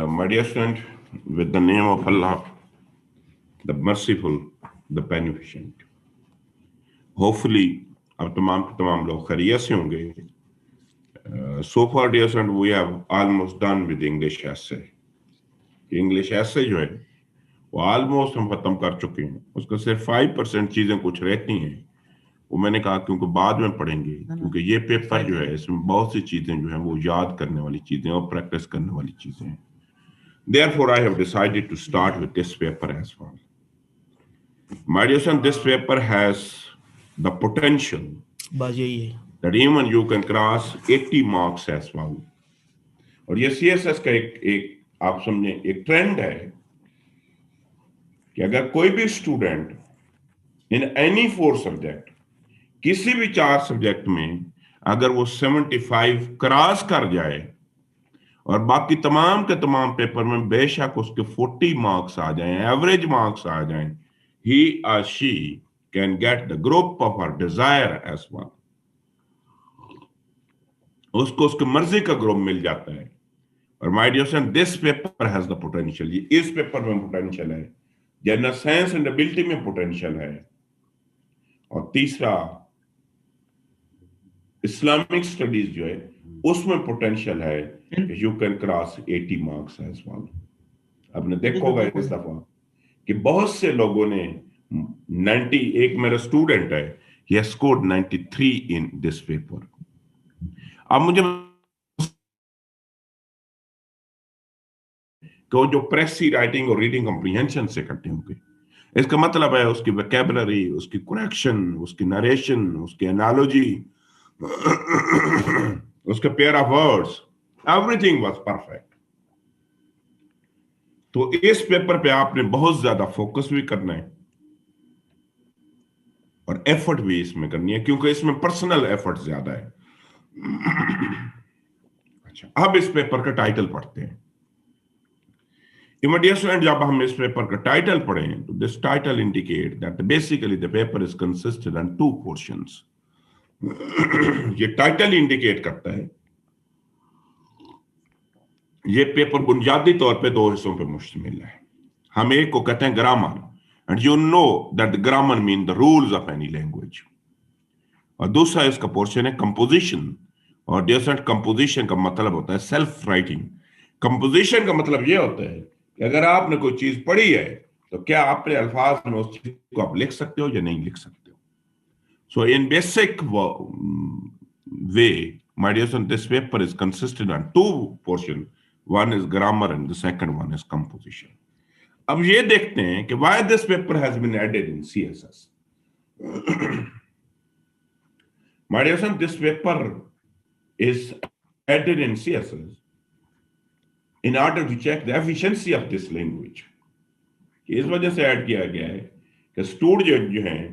My dear student, with the name of Allah, the merciful, the beneficent. Hopefully, अब तमाम लोग खैरियत से होंगे. So far, dear student, we have almost done with English essay. English essay जो है वो ऑलमोस्ट हम खत्म कर चुके हैं. उसका सिर्फ 5% चीजें कुछ रहती हैं. वो मैंने कहा क्योंकि बाद में पढ़ेंगे, क्योंकि ये पेपर जो है इसमें बहुत सी चीजें जो हैं वो याद करने वाली चीजें और प्रैक्टिस करने वाली चीजें हैं. Therefore, I have decided to start with this paper as well. My dear son, this paper has the potential that even you can cross 80 marks as well. और ये CSS का एक आप समझे एक ट्रेंड है कि अगर कोई भी स्टूडेंट इन एनी 4 सब्जेक्ट किसी भी 4 सब्जेक्ट में अगर वो 75 क्रॉस कर जाए और बाकी तमाम के तमाम पेपर में बेशक उसके 40 मार्क्स आ जाएं, एवरेज मार्क्स आ जाएं, he or she can get the group of her desire as well. उसको उसकी मर्जी का ग्रुप मिल जाता है. और my dear son, this paper has the potential. इस पेपर में पोटेंशियल है. जनरल साइंस एंड एबिलिटी में पोटेंशियल है. और तीसरा इस्लामिक स्टडीज जो है उसमें पोटेंशियल है कि you can cross 80 marks as well. आपने देखा होगा इस दफा कि बहुत से लोगों ने 90, एक मेरा स्टूडेंट है, he has scored 93 in this paper. अब मुझे तो जो प्रेसी राइटिंग और रीडिंग कॉम्प्रिहेंशन से करते होंगे, इसका मतलब है उसकी वोकैबुलरी, उसकी करेक्शन, उसकी नरेशन, उसकी एनालॉजी, उसके pair of words, everything was perfect. तो इस पेपर पे आपने बहुत ज्यादा फोकस भी करना है और एफर्ट भी इसमें करनी है, क्योंकि इसमें पर्सनल एफर्ट ज्यादा है. अच्छा, अब इस पेपर का टाइटल पढ़ते हैं. इमीडिएट स्टूडेंट, जब हम इस पेपर का टाइटल पढ़ें तो this title indicate that basically the paper is consisted on 2 portions. ये टाइटल इंडिकेट करता है ये पेपर बुनियादी तौर पे 2 हिस्सों पे मुश्तमिल है. हम एक को कहते हैं grammar, and you know that grammar mean the rules of any language. और दूसरा इसका पोर्शन है कंपोजिशन. और डियर कंपोजिशन का मतलब होता है सेल्फ राइटिंग. कंपोजिशन का मतलब ये होता है कि अगर आपने कोई चीज पढ़ी है तो क्या अपने अल्फाज में उस चीज को आप लिख सकते हो या नहीं लिख सकते हो. So in basic way, my dear son, this paper is consisted on 2 portion. One is grammar and the second one is composition. अब ये देखते हैं कि why this paper has been added in CSS. My dear son, this paper is added in CSS in order to check the efficiency of this language. इस वजह से add किया गया है कि स्टूडेंट जो हैं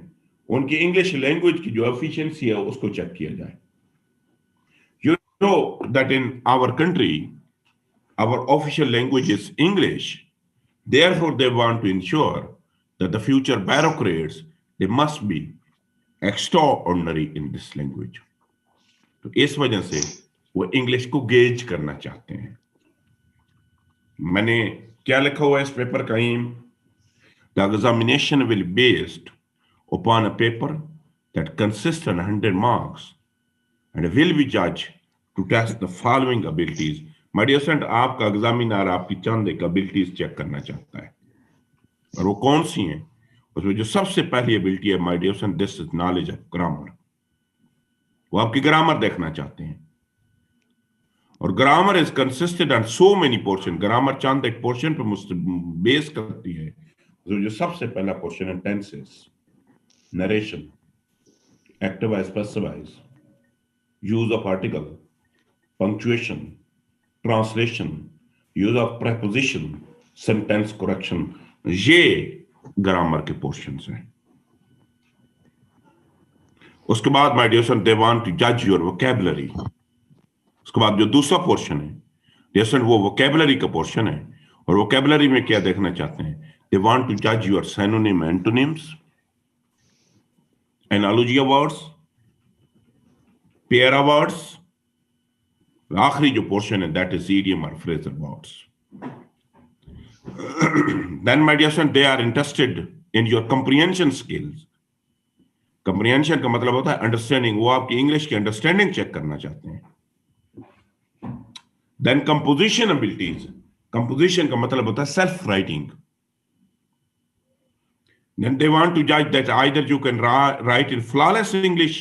उनकी इंग्लिश लैंग्वेज की जो एफिशिएंसी है उसको चेक किया जाए. You know that in our country our official language is English. Therefore, they want to ensure that the future bureaucrats, they must be extraordinary in this language. तो इस वजह से वो इंग्लिश को गेज करना चाहते हैं. मैंने क्या लिखा हुआ है इस पेपर का M? The examination will be based upon a paper that consists of 100 marks and will be judged to test the following abilities. My dear student, आपका एग्जामिनर आपकी चंद एक एबिलिटीज चेक करना चाहता है, और वो कौन सी हैं? उसमें जो सबसे पहली एबिलिटी है, my dear student, this is knowledge of grammar. वो आपकी ग्रामर देखना चाहते हैं. और grammar is consisted on so many portion. Grammar चंद एक पोर्शन पे बेस करती है. जो सबसे पहला पोर्शन है tenses, narration, active wise, passive wise, use of article, punctuation, translation, use of preposition, sentence correction. ये ग्रामर के पोर्शंस हैं. उसके बाद my dear son, they want to जज योर वोकैबुलरी. उसके बाद जो दूसरा पोर्शन है डियर सन, वो वोकैबुलरी का पोर्शन है. और वोकैबुलरी में क्या देखना चाहते हैं? दे वांट टू जज your synonym, antonyms, analogy of words, pair of words. आखिरी जो पोर्शन है दैट इज इडियम और phrasal words. Then, my dear son, they are interested in your comprehension skills. Comprehension का मतलब होता है अंडरस्टैंडिंग, वो आपकी इंग्लिश की अंडरस्टैंडिंग चेक करना चाहते हैं. Then composition abilities. Composition का मतलब होता है self writing. Then they want to judge that either you can write in flawless English,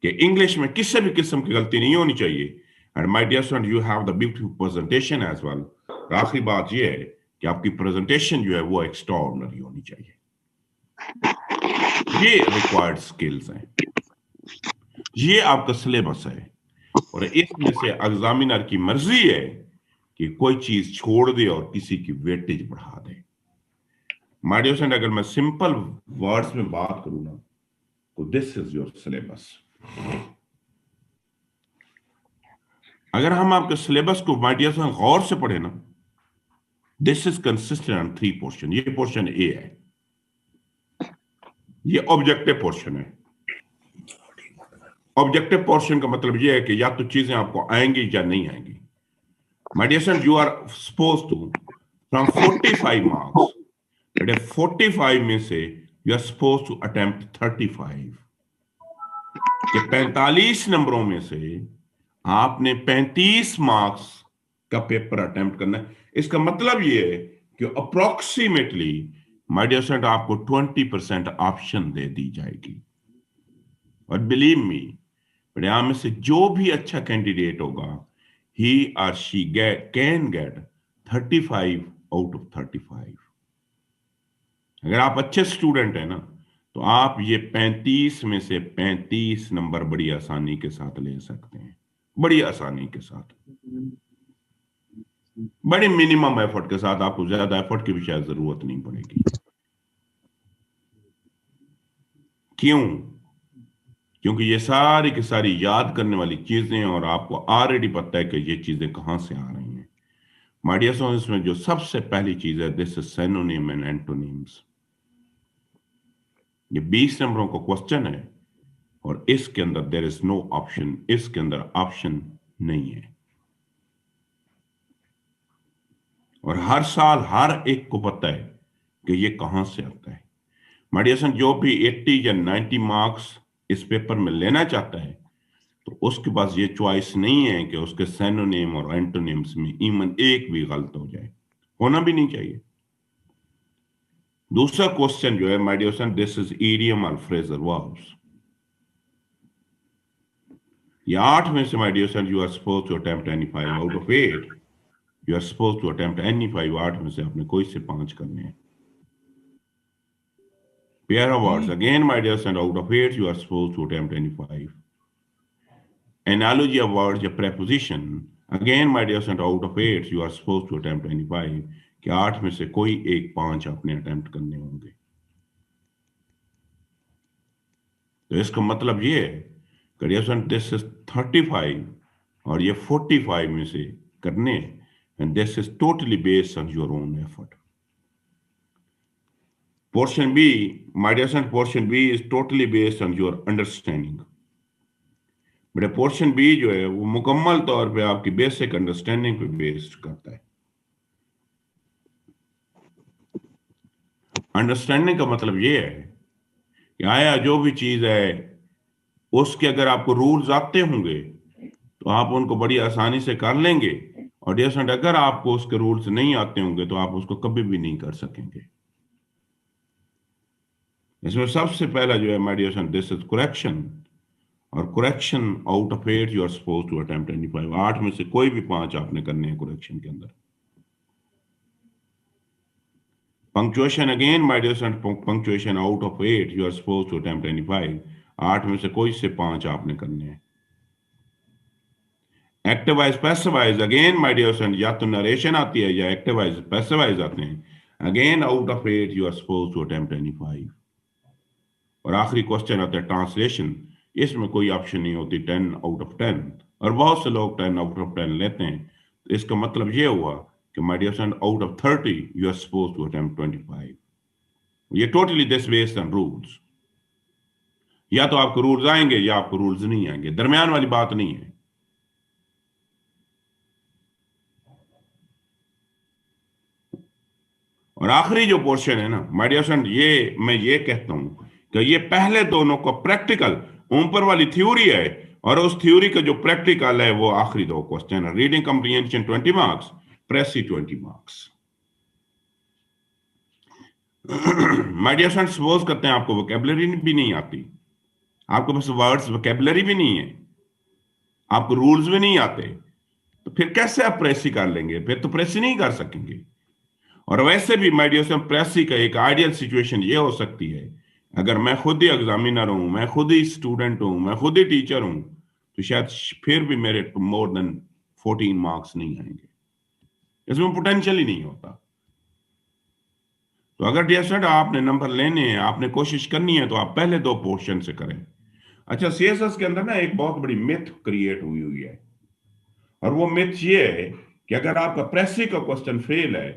कि इंग्लिश में किसी भी किस्म की गलती नहीं होनी चाहिए. And my dear son, you have the beautiful presentation as well. और आखिरी बात ये है कि आपकी प्रेजेंटेशन जो है वो एक्स्ट्राऑर्डिनरी होनी चाहिए. ये रिक्वायर्ड स्किल्स हैं, ये आपका सिलेबस है, और इसमें से एग्जामिनर की मर्जी है कि कोई चीज छोड़ दे और किसी की वेटेज बढ़ा दे. माय डियर फ्रेंड, अगर मैं सिंपल वर्ड्स में बात करूं ना, तो दिस इज योर सिलेबस. अगर हम आपके सिलेबस को माय डियर फ्रेंड गौर से पढ़े ना, this is consistent on 3 portion. ये पोर्शन ए है, ये ऑब्जेक्टिव पोर्शन है. ऑब्जेक्टिव पोर्शन का मतलब ये है कि या तो चीजें आपको आएंगी या नहीं आएंगी. My dear friend, you are suppose to from 45 marks, बेटे 45 में से you are suppose to attempt 35. कि 45 नंबरों में से आपने 35 मार्क्स का पेपर अटेम्प्ट करना है. इसका मतलब ये है कि अप्रोक्सीमेटली माय डियर फ्रेंड आपको 20% ऑप्शन दे दी जाएगी. और बिलीव मी, यहां में से जो भी अच्छा कैंडिडेट होगा, ही और she can get 35 out of 35. अगर आप अच्छे स्टूडेंट हैं ना, तो आप ये 35 में से 35 नंबर बड़ी आसानी के साथ ले सकते हैं. बड़ी आसानी के साथ, बड़े मिनिमम एफर्ट के साथ. आपको ज्यादा एफर्ट की भी शायद जरूरत नहीं पड़ेगी. क्यों? क्योंकि ये सारी की सारी याद करने वाली चीजें हैं, और आपको ऑलरेडी पता है कि ये चीजें कहां से आ रही हैं. माय डियर स्टूडेंट्स, में जो सबसे पहली चीज है, this is synonym and antonyms. ये 20 नंबरों का क्वेश्चन है, और इसके अंदर देयर इज नो ऑप्शन. इसके अंदर ऑप्शन नहीं है. और हर साल हर एक को पता है कि ये कहां से आता है. माय डियर सन, जो भी 80 या 90 मार्क्स इस पेपर में लेना चाहता है, तो उसके पास ये चॉइस नहीं है कि उसके सिनोनिम और एंटोनिम्स में इवन एक भी गलत हो जाए. होना भी नहीं चाहिए. दूसरा क्वेश्चन जो है my dear son, this is idiom और फ्रेजल वर्ब्स. ये 8 में से my dear son you are suppose to attempt any 5 out of 8. You are suppose to attempt any 5. 8 में से आपने कोई से 5 करने हैं. Pair of words. Again, my dear son, out of 8, you are supposed to attempt any 5. Analogy of words, a preposition. Again, my dear son, out of 8, you are supposed to attempt any 5. कि 8 में से कोई एक 5 आपने attempt करने होंगे. तो इसका मतलब ये है कि डियर सन, दिस इज 35 और ये 45 में से करने, and this is totally based on your own effort. Portion B, my dear son, portion B is totally based on your understanding. But portion B जो है वो मुकम्मल तौर पे आपकी बेसिक अंडरस्टैंडिंग पे बेस्ड करता है. अंडरस्टैंडिंग का मतलब ये है कि आया जो भी चीज है उसके अगर आपको रूल्स आते होंगे तो आप उनको बड़ी आसानी से कर लेंगे. और डियर फ्रेंड, अगर आपको उसके रूल्स नहीं आते होंगे तो आप उसको कभी भी नहीं कर सकेंगे. इसमें सबसे पहला जो है my dear friend, this is correction. और correction out of 8 you are suppose to attempt any 5. 8 में से कोई भी 5 आपने करने हैं करेक्शन के अंदर. Punctuation, again my dear friend, punctuation out of 8 you are suppose to attempt any 5. 8 में से कोई से 5 आपने करने हैं. Active wise passive wise, again my dear friend, या तो नरेशन आती है या एक्टिव वाइज पैसिव वाइज आते हैं. Again out of 8 you are suppose to attempt any 5. और आखिरी क्वेश्चन आता है ट्रांसलेशन. इसमें कोई ऑप्शन नहीं होती 10 आउट ऑफ 10, और बहुत से लोग 10 आउट ऑफ 10 लेते हैं. तो इसका मतलब ये हुआ कि my dear friend, out of 30 you are suppose to attempt 25. ये totally this based on rules. या तो आपको रूल्स आएंगे या आपको रूल्स नहीं आएंगे, दरमियान वाली बात नहीं है. और आखिरी जो पोर्शन है ना माय डियर फ्रेंड, ये मैं ये कहता हूं कि ये पहले दोनों को प्रैक्टिकल, ऊपर वाली थ्योरी है और उस थ्योरी का जो प्रैक्टिकल है वो आखिरी दो क्वेश्चन है। Reading comprehension 20 marks, precis 20 marks. My dear friend, suppose करते हैं आपको वोकेबलरी भी नहीं आती, आपके पास वर्ड्स वोकेबलरी भी नहीं है, आपको रूल्स भी नहीं आते, तो फिर कैसे आप प्रेसी कर लेंगे? फिर तो प्रेसी नहीं कर सकेंगे। और वैसे भी माय डियर फ्रेंड, प्रेसी का एक आइडियल सिचुएशन ये हो सकती है, अगर मैं खुद ही एग्जामिनर हूं, मैं खुद ही स्टूडेंट हूं, मैं खुद ही टीचर हूं, तो शायद फिर भी मेरे मोर देन 14 मार्क्स नहीं आएंगे, इसमें पोटेंशियल ही नहीं होता। तो अगर डियर स्टूडेंट आपने नंबर लेने हैं, आपने कोशिश करनी है, तो आप पहले दो पोर्शन से करें। अच्छा, सीएसएस के अंदर ना एक बहुत बड़ी मिथ क्रिएट हुई हुई है, और वो मिथ ये है कि अगर आपका प्रेसी का क्वेश्चन फेल है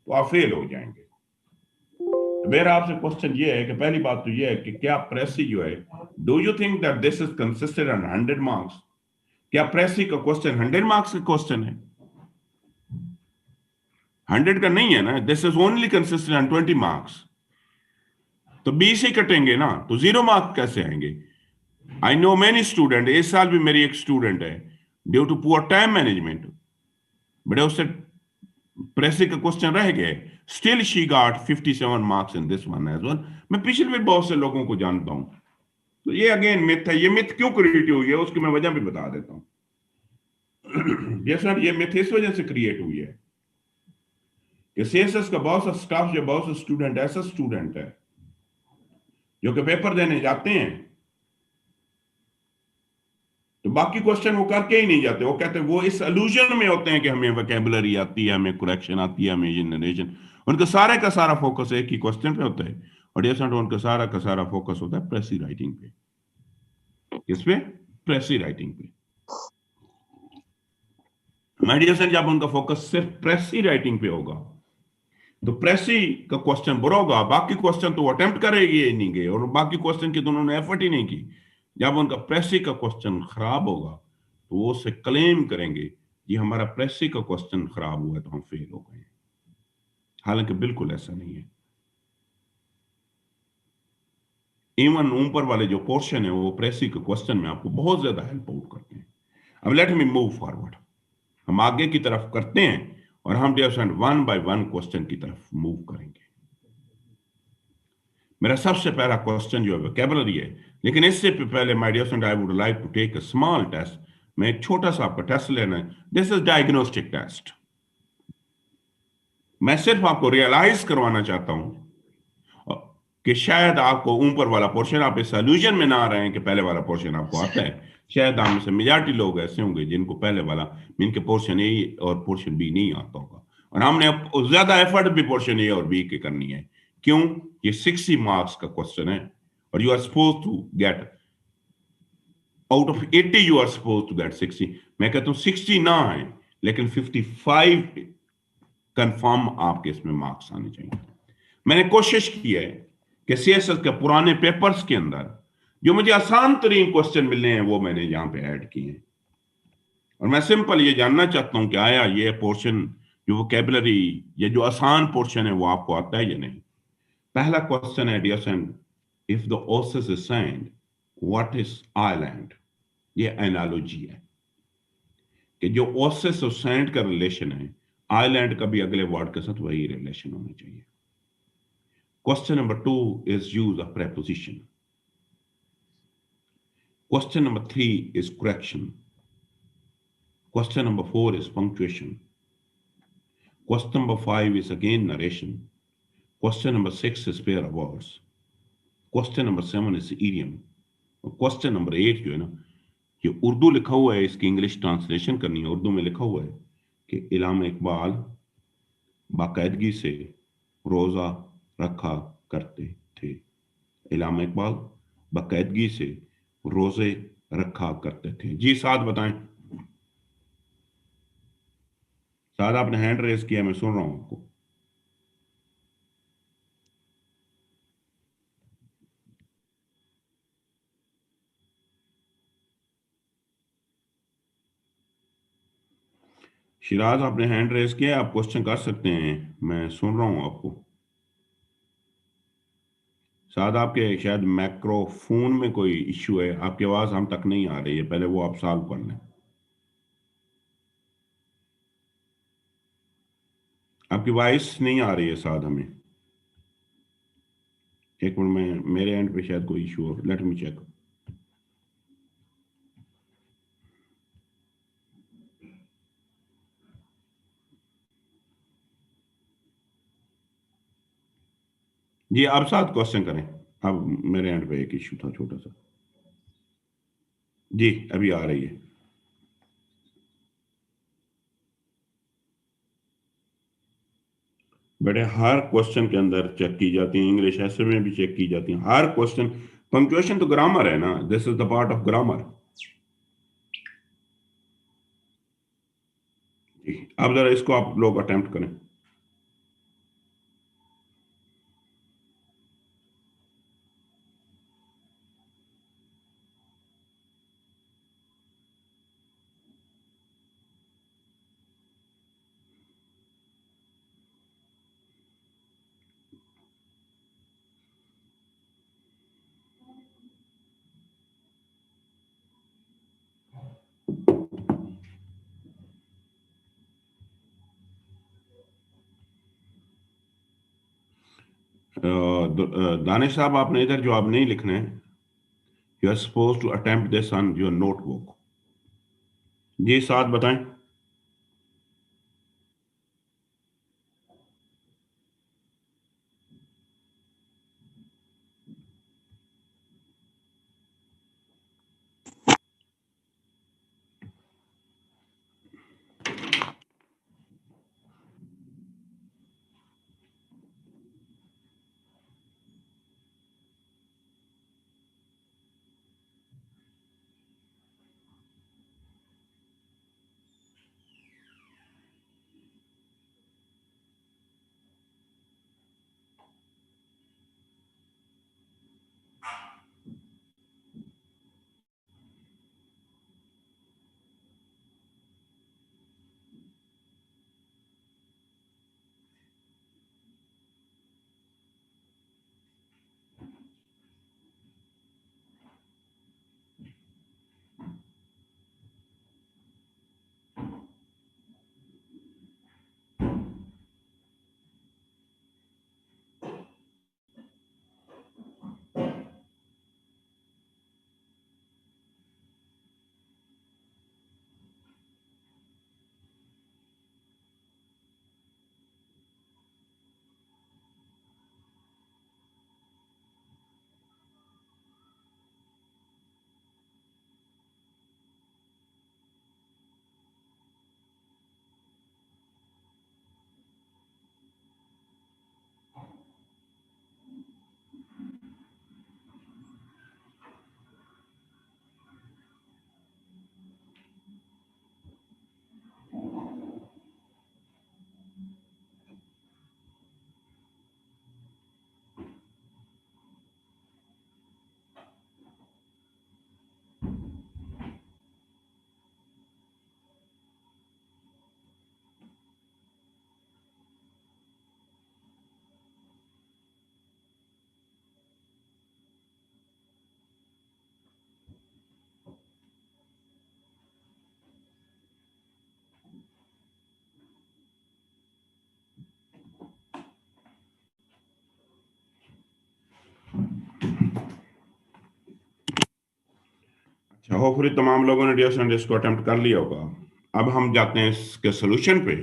तो आप फेल हो जाएंगे। तो मेरा आपसे क्वेश्चन ये है कि पहली बात तो ये है कि क्या प्रेसी जो है, do you think that this is consisted on 100 marks? क्या प्रेसी का क्वेश्चन 100 मार्क्स का क्वेश्चन है? 100 का नहीं है ना, this is only consisted on 20 marks. तो 20 ही कटेंगे ना, तो 0 मार्क्स कैसे आएंगे? आई नो मेनी स्टूडेंट, इस साल भी मेरी एक स्टूडेंट है, due to poor time management, बड़े उससे प्रेसी का क्वेश्चन रह गए, still she got 57 marks in this one as well. मैं पिछले भी बहुत से लोगों को जानता हूं। तो ये अगेन मिथ है। ये मिथ क्यों क्रिएट हुई है उसकी मैं वजह भी बता देता हूँ। ये सर, ये मिथ इस वजह से क्रिएट हुई है कि सीएसएस का बहुत सा स्टाफ, जो बहुत से स्टूडेंट, ऐसा स्टूडेंट है जो कि पेपर देने जाते हैं तो बाकी क्वेश्चन वो करके ही नहीं जाते। वो कहते हैं, वो इस इल्यूजन में होते हैं कि हमें वोकेबलरी आती है, हमें करेक्शन आती है, हमें जनरेशन। उनका सारे का सारा फोकस एक ही क्वेश्चन पे होता है, और ये उनका सारा का सारा फोकस होता है प्रेसी राइटिंग पे। किस पे? प्रेसी राइटिंग पे। माय डियर फ्रेंड, जब उनका फोकस सिर्फ प्रेसी राइटिंग पे होगा तो प्रेसी का क्वेश्चन बुरा होगा, बाकी क्वेश्चन तो अटेम्प्ट करेगी ही नहीं गए, और बाकी क्वेश्चन की तो उन्होंने एफर्ट ही नहीं की। जब उनका प्रेसी का क्वेश्चन खराब होगा तो वो उससे क्लेम करेंगे कि हमारा प्रेसी का क्वेश्चन खराब हुआ है तो हम फेल हो गए। हालांकि बिल्कुल ऐसा नहीं है। इवन ऊपर वाले जो पोर्शन है वो प्रेसी के क्वेश्चन में आपको बहुत ज्यादा हेल्प आउट करते हैं। अब लेट मी मूव फॉरवर्ड, हम आगे की तरफ करते हैं और हम dear one by one question की तरफ मूव करेंगे। मेरा सबसे पहला क्वेश्चन जो है वोकैबुलरी है, लेकिन इससे पहले my dear friend, I would like to take a small test. मैं एक छोटा सा आपका टेस्ट लेना है। This is diagnostic test. मैं सिर्फ आपको रियलाइज करवाना चाहता हूं कि शायद आपको ऊपर वाला पोर्शन, आप इस इल्यूजन में ना आ रहे हैं कि पहले वाला पोर्शन आपको आता है। शायद आप में से मेजॉरिटी लोग ऐसे होंगे जिनको पहले वाला, जिनके पोर्शन ए और पोर्शन बी नहीं आता होगा, और हमने अब ज्यादा एफर्ट भी पोर्शन ए और बी की करनी है। क्यों? ये 60 मार्क्स का क्वेश्चन है और you are suppose to get out of 80, you are suppose to get 60। मैं कहता हूं 60 ना है, लेकिन 55 कंफर्म आपके इसमें मार्क्स आने चाहिए। मैंने कोशिश की है कि सीएसएस के पुराने पेपर्स के अंदर जो मुझे आसान तरीन क्वेश्चन मिले हैं वो मैंने यहां पे ऐड किए हैं, और मैं सिंपल ये जानना चाहता हूं कि आया ये पोर्शन, जो वोकेबलरी, ये जो आसान पोर्शन है वो आपको आता है या नहीं। पहला क्वेश्चन है, dear friend, if the oasis is sand, what is island? ये एनालॉजी है कि जो ओसिस और सैंड का रिलेशन है, आइलैंड का भी अगले वर्ड के साथ वही रिलेशन होना चाहिए। Question number 2 is use of preposition. Question number 3 is correction. Question number 4 is punctuation. Question number 5 is again narration. Question number 6 is pair of words. Question number 7 is idiom. और question number 8 जो है ना, ये उर्दू लिखा हुआ है, इसकी English translation करनी है। उर्दू में लिखा हुआ है कि इलामा इकबाल बाकायदगी से रोजा रखा करते थे। इलामा इकबाल बाकायदगी से रोजे रखा करते थे। जी साद बताएं। साद, आपने हैंड रेस किया, मैं सुन रहा हूं आपको। शिराज, आपने हैंड रेज किया, आप क्वेश्चन कर सकते हैं, मैं सुन रहा हूं आपको। शायद आपके शायद माइक्रोफोन में कोई इश्यू है, आपकी आवाज हम तक नहीं आ रही है, पहले वो आप सॉल्व कर लें। आपकी वॉइस नहीं आ रही है शायद हमें। एक मिनट में, मेरे एंड पे शायद कोई इशू हो, लेट मी चेक। जी, आप साथ क्वेश्चन करें। अब मेरे एंड पे एक इशू था छोटा सा। जी, अभी आ रही है। बेटे, हर क्वेश्चन के अंदर चेक की जाती है, इंग्लिश ऐसे में भी चेक की जाती है हर क्वेश्चन। पंक्चुएशन तो ग्रामर है ना, this is the part of grammar. जी, अब जरा इसको आप लोग अटेम्प्ट करें। दानिश साहब, आपने इधर जवाब नहीं लिखना है। You are suppose to attempt this on your notebook. जी, साथ बताएं। अच्छा, होपफुली तमाम लोगों ने डियर स्टूडेंट इसको अटेम्प्ट कर लिया होगा। अब हम जाते हैं इसके सोल्यूशन पे।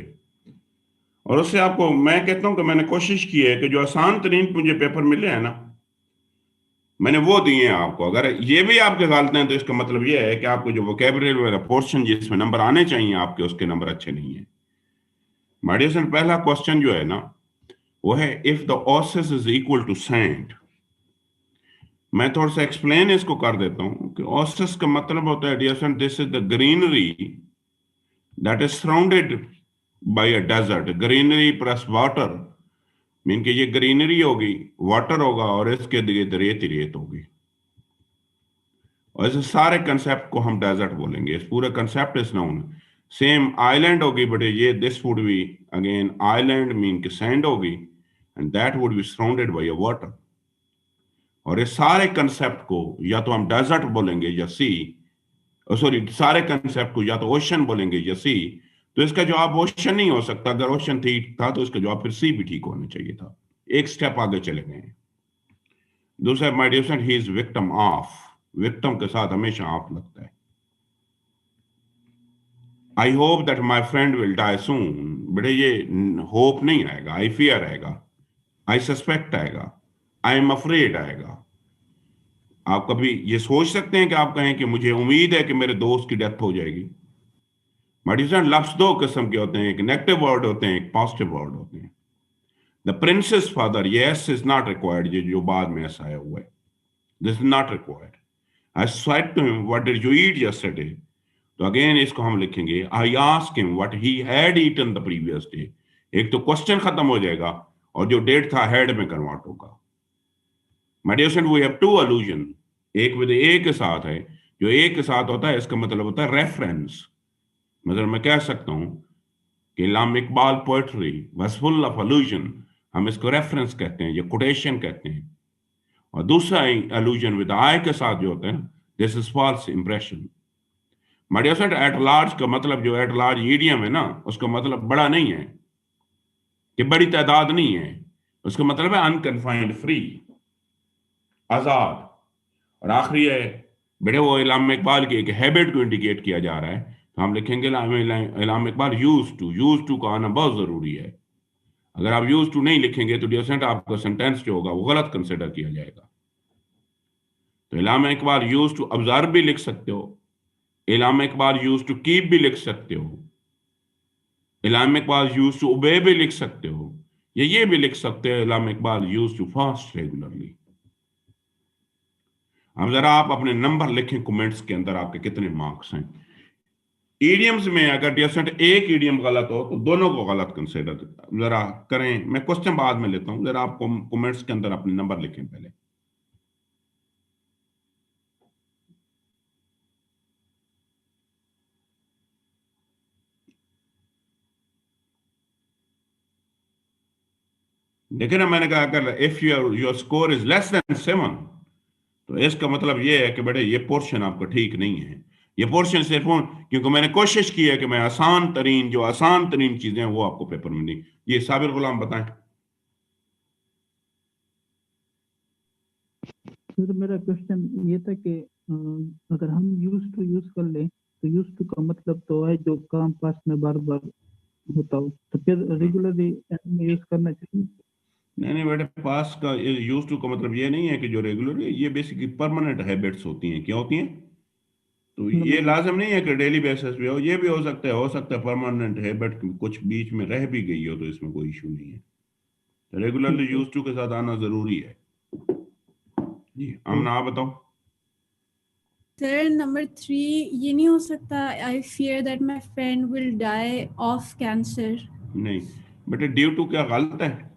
और उससे आपको मैं कहता हूं कि मैंने कोशिश की है कि जो आसान तरीन मुझे पेपर मिले हैं ना, मैंने वो दिए हैं आपको। अगर ये भी आपके गलत हैं तो इसका मतलब ये है कि आपको जो वोकेबलरी वाला पोर्शन जिसमें नंबर आने चाहिए आपके, उसके नंबर अच्छे नहीं है। माय डियर स्टूडेंट, पहला क्वेश्चन जो है ना, वो है if the oasis is equal to sand. मैं थोड़ा सा एक्सप्लेन इसको कर देता हूँ कि ओसिस का मतलब होता है, dear student, this is the greenery that is surrounded by a desert. Greenery plus water mean कि ये ग्रीनरी होगी, वाटर होगा, और इसके इर्द रेत ही रेत होगी। और इस सारे कंसेप्ट को हम डेजर्ट बोलेंगे। इस पूरे concept is known same island होगी, बट ये this would be again island mean कि सैंड होगी, and that would be surrounded by a water. और इस सारे कंसेप्ट को या तो हम डेजर्ट बोलेंगे या सी, सॉरी, सारे कंसेप्ट को या तो ओशन बोलेंगे या सी। तो इसका जवाब ओशन नहीं हो सकता। अगर ओशन ठीक था तो इसका जवाब फिर सी भी ठीक होना चाहिए था। एक स्टेप आगे चले गए। दूसरा, my dear friend, he is victim of. Victim के साथ हमेशा ऑफ लगता है। I hope that my friend will die soon. बेटे ये होप नहीं आएगा, आई फियर आएगा, आई सस्पेक्ट आएगा, आई एम अफ्रेड आएगा। आप कभी ये सोच सकते हैं कि आप कहें कि मुझे उम्मीद है कि मेरे दोस्त की डेथ हो जाएगी। माय डियर फ्रेंड, लफ्ज दो किस्म के होते हैं, एक नेगेटिव वर्ड होते हैं, एक पॉजिटिव वर्ड होते हैं। The princess father, yes is not required, ये जो बाद में ऐसा आया हुआ है, this is not required. I said to him what did you eat yesterday. तो अगेन इसको हम लिखेंगे, I ask him what he had eaten the previous day. एक तो क्वेश्चन खत्म हो जाएगा और जो डेट था हैड में कन्वर्ट होगा। My dear friend, we have to allusion. एक विद ए के साथ है। जो ए के साथ होता है इसका मतलब होता है रेफरेंस। मतलब मैं कह सकता हूं कि Allama Iqbal poetry was full of allusion. हम इसको रेफरेंस कहते हैं या कोटेशन कहते हैं। और दूसरा अल्यूजन विद आई के साथ जो होता है, this is false impression. My dear friend, at large का मतलब, जो एट लार्ज ईडियम है ना, उसका मतलब बड़ा नहीं है, कि बड़ी तादाद नहीं है। उसका मतलब है अनकन्फाइंड, फ्री, आजाद। और आखिरी है, बेटे वो इल्हाम इकबाल की एक हैबिट को इंडिकेट किया जा रहा है, तो हम लिखेंगे Allama Iqbal use to. Use to का आना बहुत जरूरी है। अगर आप यूज टू नहीं लिखेंगे तो डियर फ्रेंड आपका सेंटेंस जो होगा वो गलत कंसिडर किया जाएगा। तो इल्हाम इकबाल यूज टू ऑब्जर्व भी लिख सकते हो, Allama Iqbal use to keep भी लिख सकते हो, Allama Iqbal use to obey भी लिख सकते हो, या ये भी लिख सकते हो Allama Iqbal use to fast regularly. अब जरा आप अपने नंबर लिखें कमेंट्स के अंदर, आपके कितने मार्क्स हैं। ईडियम्स में अगर डियर एक ईडियम गलत हो तो दोनों को गलत कंसिडर जरा करें। मैं क्वेश्चन बाद में लेता हूं, जरा आप कमेंट्स के अंदर अपने नंबर लिखें पहले। देखिए ना, मैंने कहा अगर if your your score is less than 7, तो इसका मतलब ये है कि बेटे ये पोर्शन आपका ठीक नहीं है। ये पोर्शन सिर्फ क्योंकि मैंने कोशिश की है कि मैं आसान तरीन, जो आसान तरीन चीजें हैं वो आपको पेपर में दी। ये साबिर गुलाम बताएं। सर मेरा क्वेश्चन ये था कि अगर हम यूज टू यूज कर लें तो यूज टू का मतलब तो है जो काम पास्ट में बार बार होता हो, तो फिर रेगुलरली में यूज करना चाहिए। नहीं नहीं बेटे, पास का यूज टू का मतलब ये नहीं है कि जो रेगुलर है, ये बेसिकली परमानेंट हैबिट्स होती हैं। क्या होती हैं? तो ये मतलब लाजम नहीं है कि डेली बेसिस पे हो, ये भी हो सकता है परमानेंट हैबिट कुछ बीच में रह भी गई हो, तो इसमें कोई इशू नहीं है। तो रेगुलरली ठीक है। यूज टू के साथ आना जरूरी है। जी आमना, आप बताओ। सर नंबर 3 ये नहीं हो सकता, I fear that my friend will die of cancer. नहीं बेटे, ड्यू टू क्या गलत है?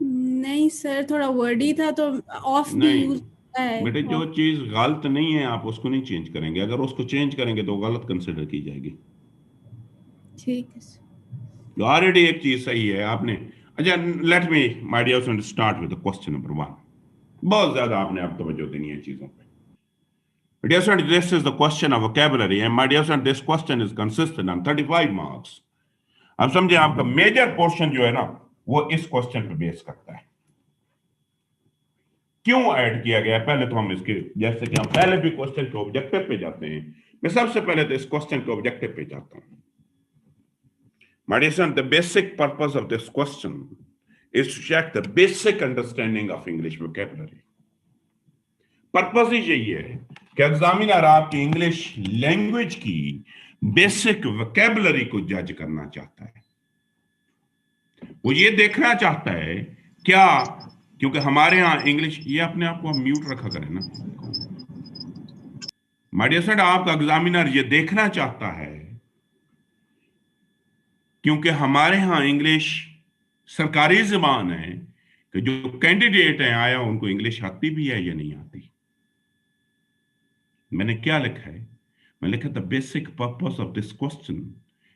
नहीं सर, थोड़ा वर्ड ही था तो ऑफ भी नहीं यूज होता है। बेटे, जो चीज गलत नहीं है आप उसको नहीं चेंज करेंगे। अगर उसको चेंज करेंगे तो गलत कंसिडर की जाएगी। ठीक है सर। जो ऑलरेडी एक चीज सही है आपने। अच्छा, let me my dear friend start with question number 1। बहुत ज्यादा आपने अब तवज्जो देनी है चीजों पे। Dear friend, this is the question of vocabulary, and my dear friend, this question is consistent on 35 marks. अब समझे, आपका मेजर पोर्शन जो है ना वो इस क्वेश्चन पे बेस करता है। क्यों ऐड किया गया? पहले तो हम इसके, जैसे कि हम पहले भी क्वेश्चन के ऑब्जेक्टिव पे जाते हैं, मैं सबसे पहले तो इस क्वेश्चन के ऑब्जेक्टिव पे जाता हूं। My dear friend, the basic purpose of this question is to check the basic understanding of English vocabulary. Purpose ही यही है कि एग्जामिनर आपकी इंग्लिश लैंग्वेज की बेसिक वोकैबुलरी को जज करना चाहता है। वो ये देखना चाहता है क्या, क्योंकि हमारे यहाँ इंग्लिश, ये अपने आप को म्यूट रखा करें ना। माय डियर फ्रेंड, आपका एग्जामिनर ये देखना चाहता है क्योंकि हमारे यहाँ इंग्लिश सरकारी जुबान है कि जो कैंडिडेट हैं आया उनको इंग्लिश आती भी है या नहीं आती। मैंने क्या लिखा है? मैं लिखा the basic purpose of this question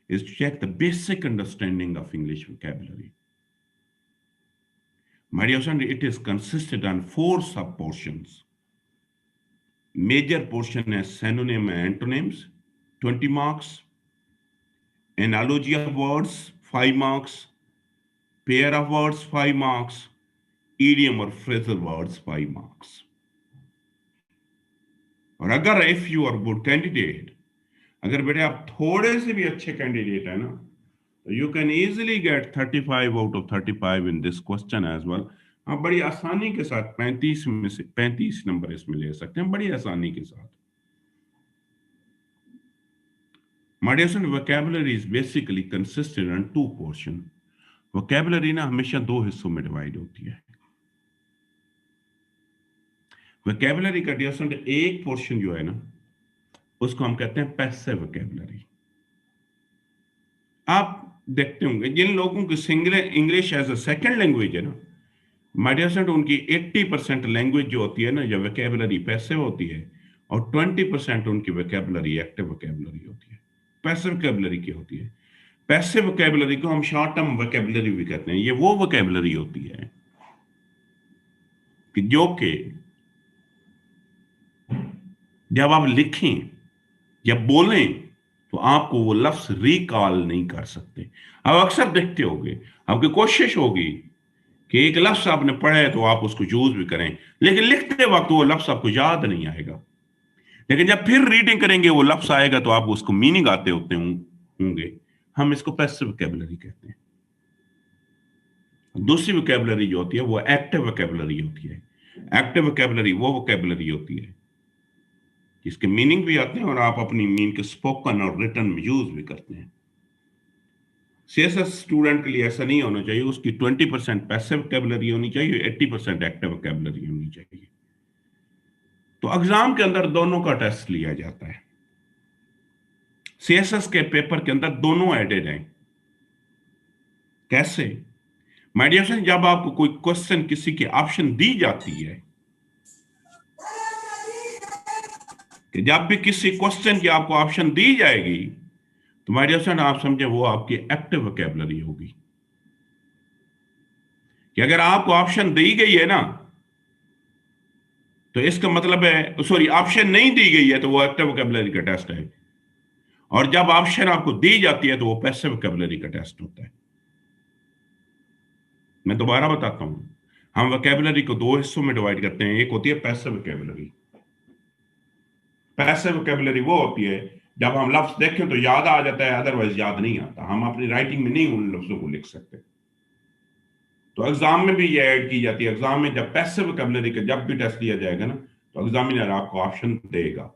is to check the basic understanding of English vocabulary. My dear son, it is consisted on 4 sub portions. Major portion is synonym and antonyms, 20 marks. Analogy of words, 5 marks. Pair of words, 5 marks. Idiom or phrasal words, 5 marks. और अगर if you are good candidate, अगर बेटे आप थोड़े से भी अच्छे candidate है ना, तो you can easily get 35 out of 35 in this question as well. आप बड़ी आसानी के साथ 35 में से 35 नंबर इसमें ले सकते हैं, बड़ी आसानी के साथ. My dear son, vocabulary is basically consisted on 2 portion. Vocabulary ना हमेशा 2 हिस्सों में डिवाइड होती है. वोकैबुलरी का डियर स्टूडेंट एक पोर्शन जो है ना, उसको हम कहते हैं पैसिव वोकैबुलरी. आप देखते होंगे जिन लोगों की single English as a second language है ना, माय डियर स्टूडेंट, उनकी 80% लैंग्वेज जो होती है ना, जो वोकैबुलरी पैसिव होती है, और 20% उनकी वोकैबुलरी एक्टिव वोकैबुलरी होती है. पैसिव वोकैबुलरी की होती है. पैसिव वोकैबुलरी को हम शॉर्ट टर्म वोकैबुलरी भी कहते हैं. ये वो वोकैबुलरी होती है कि जो कि जब आप लिखें या बोलें तो आपको वो लफ्ज रिकॉल नहीं कर सकते. आप अक्सर देखते होंगे, आपकी कोशिश होगी कि एक लफ्ज आपने पढ़ा है तो आप उसको यूज भी करें, लेकिन लिखते वक्त वो लफ्ज आपको याद नहीं आएगा. लेकिन जब फिर रीडिंग करेंगे वो लफ्ज आएगा तो आप उसको मीनिंग आते होंगे. हम इसको पैसिव वोकैबुलरी कहते हैं. दूसरी वोकैबुलरी जो होती है वो एक्टिव वोकैबुलरी होती है. एक्टिव वोकैबुलरी वो वोकैबुलरी होती है जिसके मीनिंग भी आते हैं और आप अपनी मीनिंग के स्पोकन और रिटन में यूज भी करते हैं. सीएसएस स्टूडेंट के लिए ऐसा नहीं होना चाहिए. उसकी 20% पैसिव वोकैबुलरी होनी चाहिए, 80% एक्टिव वोकैबुलरी होनी चाहिए. तो एग्जाम के अंदर दोनों का टेस्ट लिया जाता है. सीएसएस के पेपर के अंदर दोनों एडेड हैं. कैसे? माय डियर फ्रेंड, जब आपको कोई क्वेश्चन किसी की ऑप्शन दी जाती है, कि जब भी किसी क्वेश्चन की आपको ऑप्शन दी जाएगी तो माय डियर फ्रेंड आप समझे वो आपकी एक्टिव वोकैबुलरी होगी. कि अगर आपको ऑप्शन दी गई है ना, तो इसका मतलब है, सॉरी, ऑप्शन नहीं दी गई है तो वो एक्टिव वोकैबुलरी का टेस्ट है. और जब ऑप्शन आपको दी जाती है तो वो पैसिव वोकैबुलरी का टेस्ट होता है. मैं दोबारा बताता हूं, हम वोकैबुलरी को 2 हिस्सों में डिवाइड करते हैं. एक होती है पैसिव वोकैबुलरी. पैसिव वोकैबुलरी वो होती है जब हम लफ्ज देखें तो याद आ जाता है, अदरवाइज याद नहीं आता. हम अपनी राइटिंग में नहीं उन लफ्जों को लिख सकते. तो एग्जाम में भी ये ऐड की जाती है. एग्जाम में जब पैसिव वोकैबुलरी का जब भी टेस्ट लिया जाएगा ना, तो एग्जामिनर आपको ऑप्शन देगा.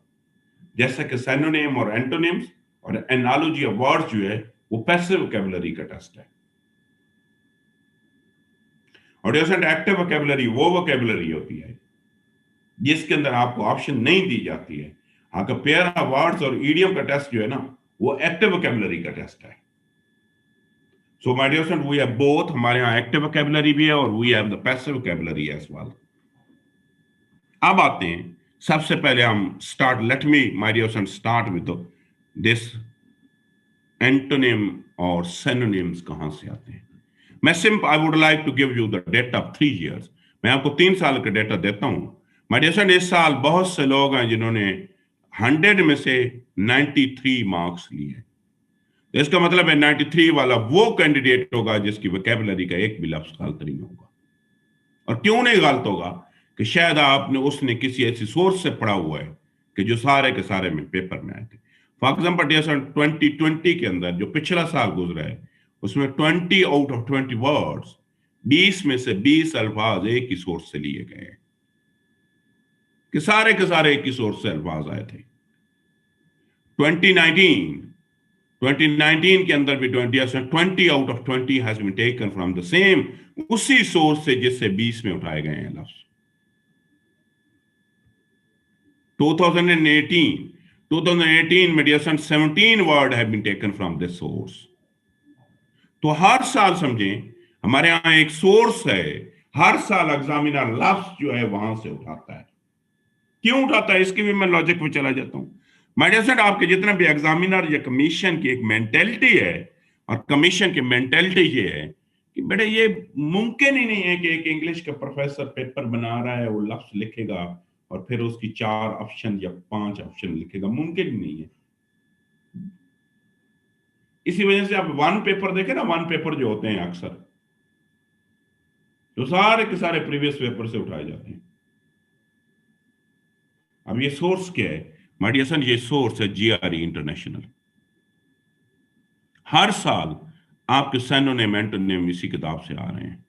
जैसे कि सिनोनिम और एंटोनिम्स और एनालॉजी ऑफ वर्ड्स जो है वो पैसिव वोकैबुलरी का टेस्ट है. और जैसे एक्टिव वोकैबुलरी वो वोकैबुलरी होती है जिसके अंदर आपको ऑप्शन नहीं दी जाती है. आपका पेयर ऑफ वर्ड्स और इडियम का टेस्ट जो है ना, वो एक्टिव वोकैबुलरी का टेस्ट है. So my dear friend, we have both. हमारे यहाँ एक्टिव वोकैबुलरी भी है और we have the passive vocabulary as well. अब आते हैं, सबसे पहले हम start, let me my dear friend start with this antonym और सिनोनिम्स कहां से आते हैं. मैं I would like to give you the data of 3 years. मैं आपको 3 साल का डेटा देता हूं. माय डियर फ्रेंड, इस साल बहुत से लोग हैं जिन्होंने 100 में से 93 मार्क्स लिए. तो इसका मतलब है 93 वाला वो कैंडिडेट होगा जिसकी वोकैबुलरी का एक भी लफ्ज गलत नहीं होगा. और क्यों नहीं गलत होगा? कि शायद उसने किसी ऐसी सोर्स से पढ़ा हुआ है कि जो सारे के सारे में पेपर में आए थे. फॉर एग्जाम्पल डियर फ्रेंड, 2020 के अंदर जो पिछला साल गुजरा है उसमें 20 out of 20 वर्ड्स, 20 में से 20 अल्फाज एक ही सोर्स से लिए गए हैं. कि सारे के सारे एक ही सोर्स से अल्फाज आए थे. 2019 के अंदर भी 20 out of 20 has been taken from the same, उसी सोर्स से जिससे 20 में उठाए गए हैं लफ्ज. 2018 में 17 word have been taken from this source. तो हर साल समझें हमारे यहां एक सोर्स है, हर साल एग्जामिनर लफ्ज जो है वहां से उठाता है. क्यों उठाता है इसकी भी मैं लॉजिक में चला जाता हूं. माय डियर स्टूडेंट, आपके जितने भी एग्जामिनर या कमीशन की एक मेंटेलिटी है, और कमीशन की मेंटेलिटी ये है कि बेटे ये मुमकिन ही नहीं है कि एक इंग्लिश का प्रोफेसर पेपर बना रहा है, वो लफ्ज लिखेगा और फिर उसकी 4 ऑप्शन या 5 ऑप्शन लिखेगा, मुमकिन ही नहीं है। इसी वजह से आप वन पेपर देखें ना, वन पेपर जो होते हैं अक्सर, जो सारे के सारे प्रीवियस पेपर से उठाए जाते हैं। अब ये सोर्स क्या है माय डियर सन? ये सोर्स है जीआरई इंटरनेशनल। हर साल आपके सिनोनिम एंटोनिम इसी किताब से आ रहे हैं,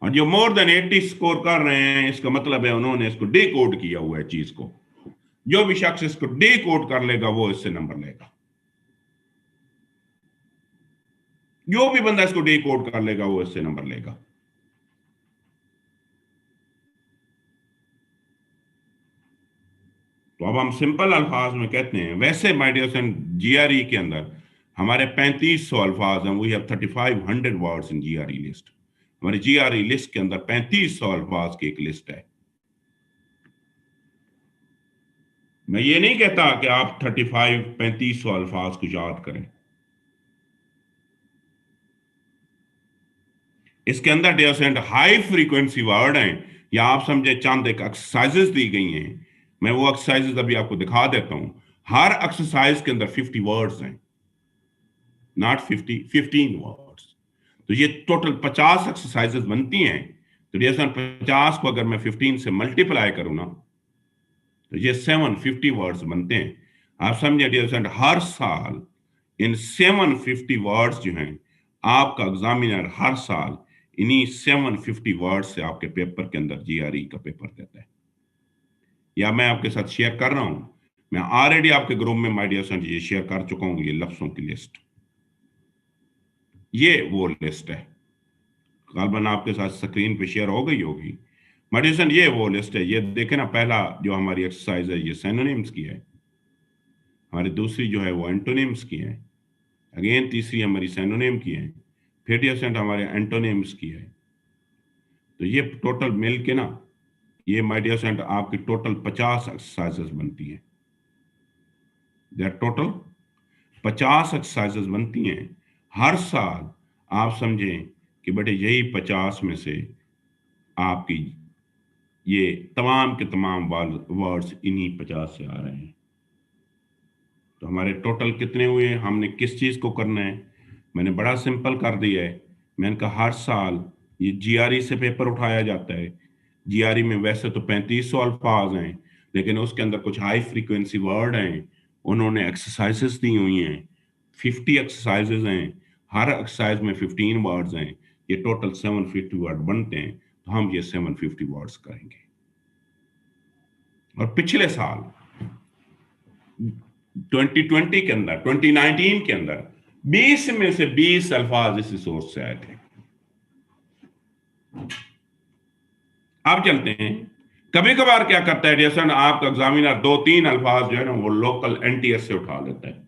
और जो मोर देन 80 स्कोर कर रहे हैं, इसका मतलब है उन्होंने इसको डी कोड किया हुआ है चीज को। जो भी शख्स इसको डी कोड कर लेगा वो इससे नंबर लेगा। जो भी बंदा इसको डी कोड कर लेगा वो इससे नंबर लेगा। तो अब हम सिंपल अल्फाज में कहते हैं, वैसे माय डियर फ्रेंड जीआरई के अंदर हमारे 3500 अल्फाज हैं। We have 3500 words in GRE list. हमारी जीआरई लिस्ट के अंदर 3500 अल्फाज की एक लिस्ट है। मैं ये नहीं कहता कि आप 3500 अल्फाज को याद करें। इसके अंदर dear friend high frequency word हैं, या आप समझे चंद एक एक्सरसाइजेस दी गई हैं। मैं वो एक्सरसाइजेस अभी आपको दिखा देता हूं। हर एक्सरसाइज के अंदर 50 वर्ड्स हैं, नॉट 50, 15 वर्ड्स। तो ये टोटल 50 एक्सरसाइजेस बनती हैं। तो डियर फ्रेंड 50 को अगर मैं 15 से मल्टीप्लाई करूं ना, तो ये 750 वर्ड्स बनते हैं। आप समझे डियर फ्रेंड, हर साल इन 750 वर्ड्स जो हैं, आपका एग्जामिनर हर साल इन्हीं 750 वर्ड्स से आपके पेपर के अंदर जीआरई का पेपर देता है। या मैं आपके साथ शेयर कर रहा हूं, मैं ऑलरेडी आपके ग्रुप में माय डियर फ्रेंड ये शेयर कर चुका हूं, ये लफ्जों की लिस्ट। ये वो लिस्ट है, गालबन आपके साथ स्क्रीन पे शेयर हो गई होगी। माय डियर फ्रेंड ये वो लिस्ट है। ये देखें ना, पहला जो हमारी एक्सरसाइज है ये सिनोनिम्स की है, हमारी दूसरी जो है वो एंटोनिम्स की है, अगेन तीसरी हमारी सिनोनिम की है, फिर डियर फ्रेंड हमारे एंटोनिम्स की है। तो ये टोटल मिल के ना, ये माय डियर फ्रेंड आपकी टोटल 50 एक्सरसाइजेस बनती हैं। दैट टोटल 50 एक्सरसाइजेस बनती हैं हर साल। आप समझें कि बेटे यही 50 में से आपकी ये तमाम के तमाम वर्ड्स इन्हीं 50 से आ रहे हैं। तो हमारे टोटल कितने हुए? हमने किस चीज को करना है? मैंने बड़ा सिंपल कर दिया है। मैंने कहा हर साल ये जीआरई से पेपर उठाया जाता है। जीआरई में वैसे तो 3500 अल्फाज हैं, लेकिन उसके अंदर कुछ हाई फ्रीक्वेंसी वर्ड हैं। उन्होंने एक्सरसाइजेस दी हुई हैं, 50 एक्सरसाइजेस हैं, हर एक्सरसाइज में 15 वर्ड्स हैं। ये टोटल 750 वर्ड बनते हैं। तो हम ये 750 वर्ड्स करेंगे। और पिछले साल 2020 के अंदर, 2019 के अंदर 20 में से 20 अल्फाज इसी सोर्स से आए थे। अब चलते हैं, कभी कभार क्या करता है जैसा आपका एग्जामिनर 2-3 अल्फाज जो है ना वो लोकल एनटीएस से उठा लेता है।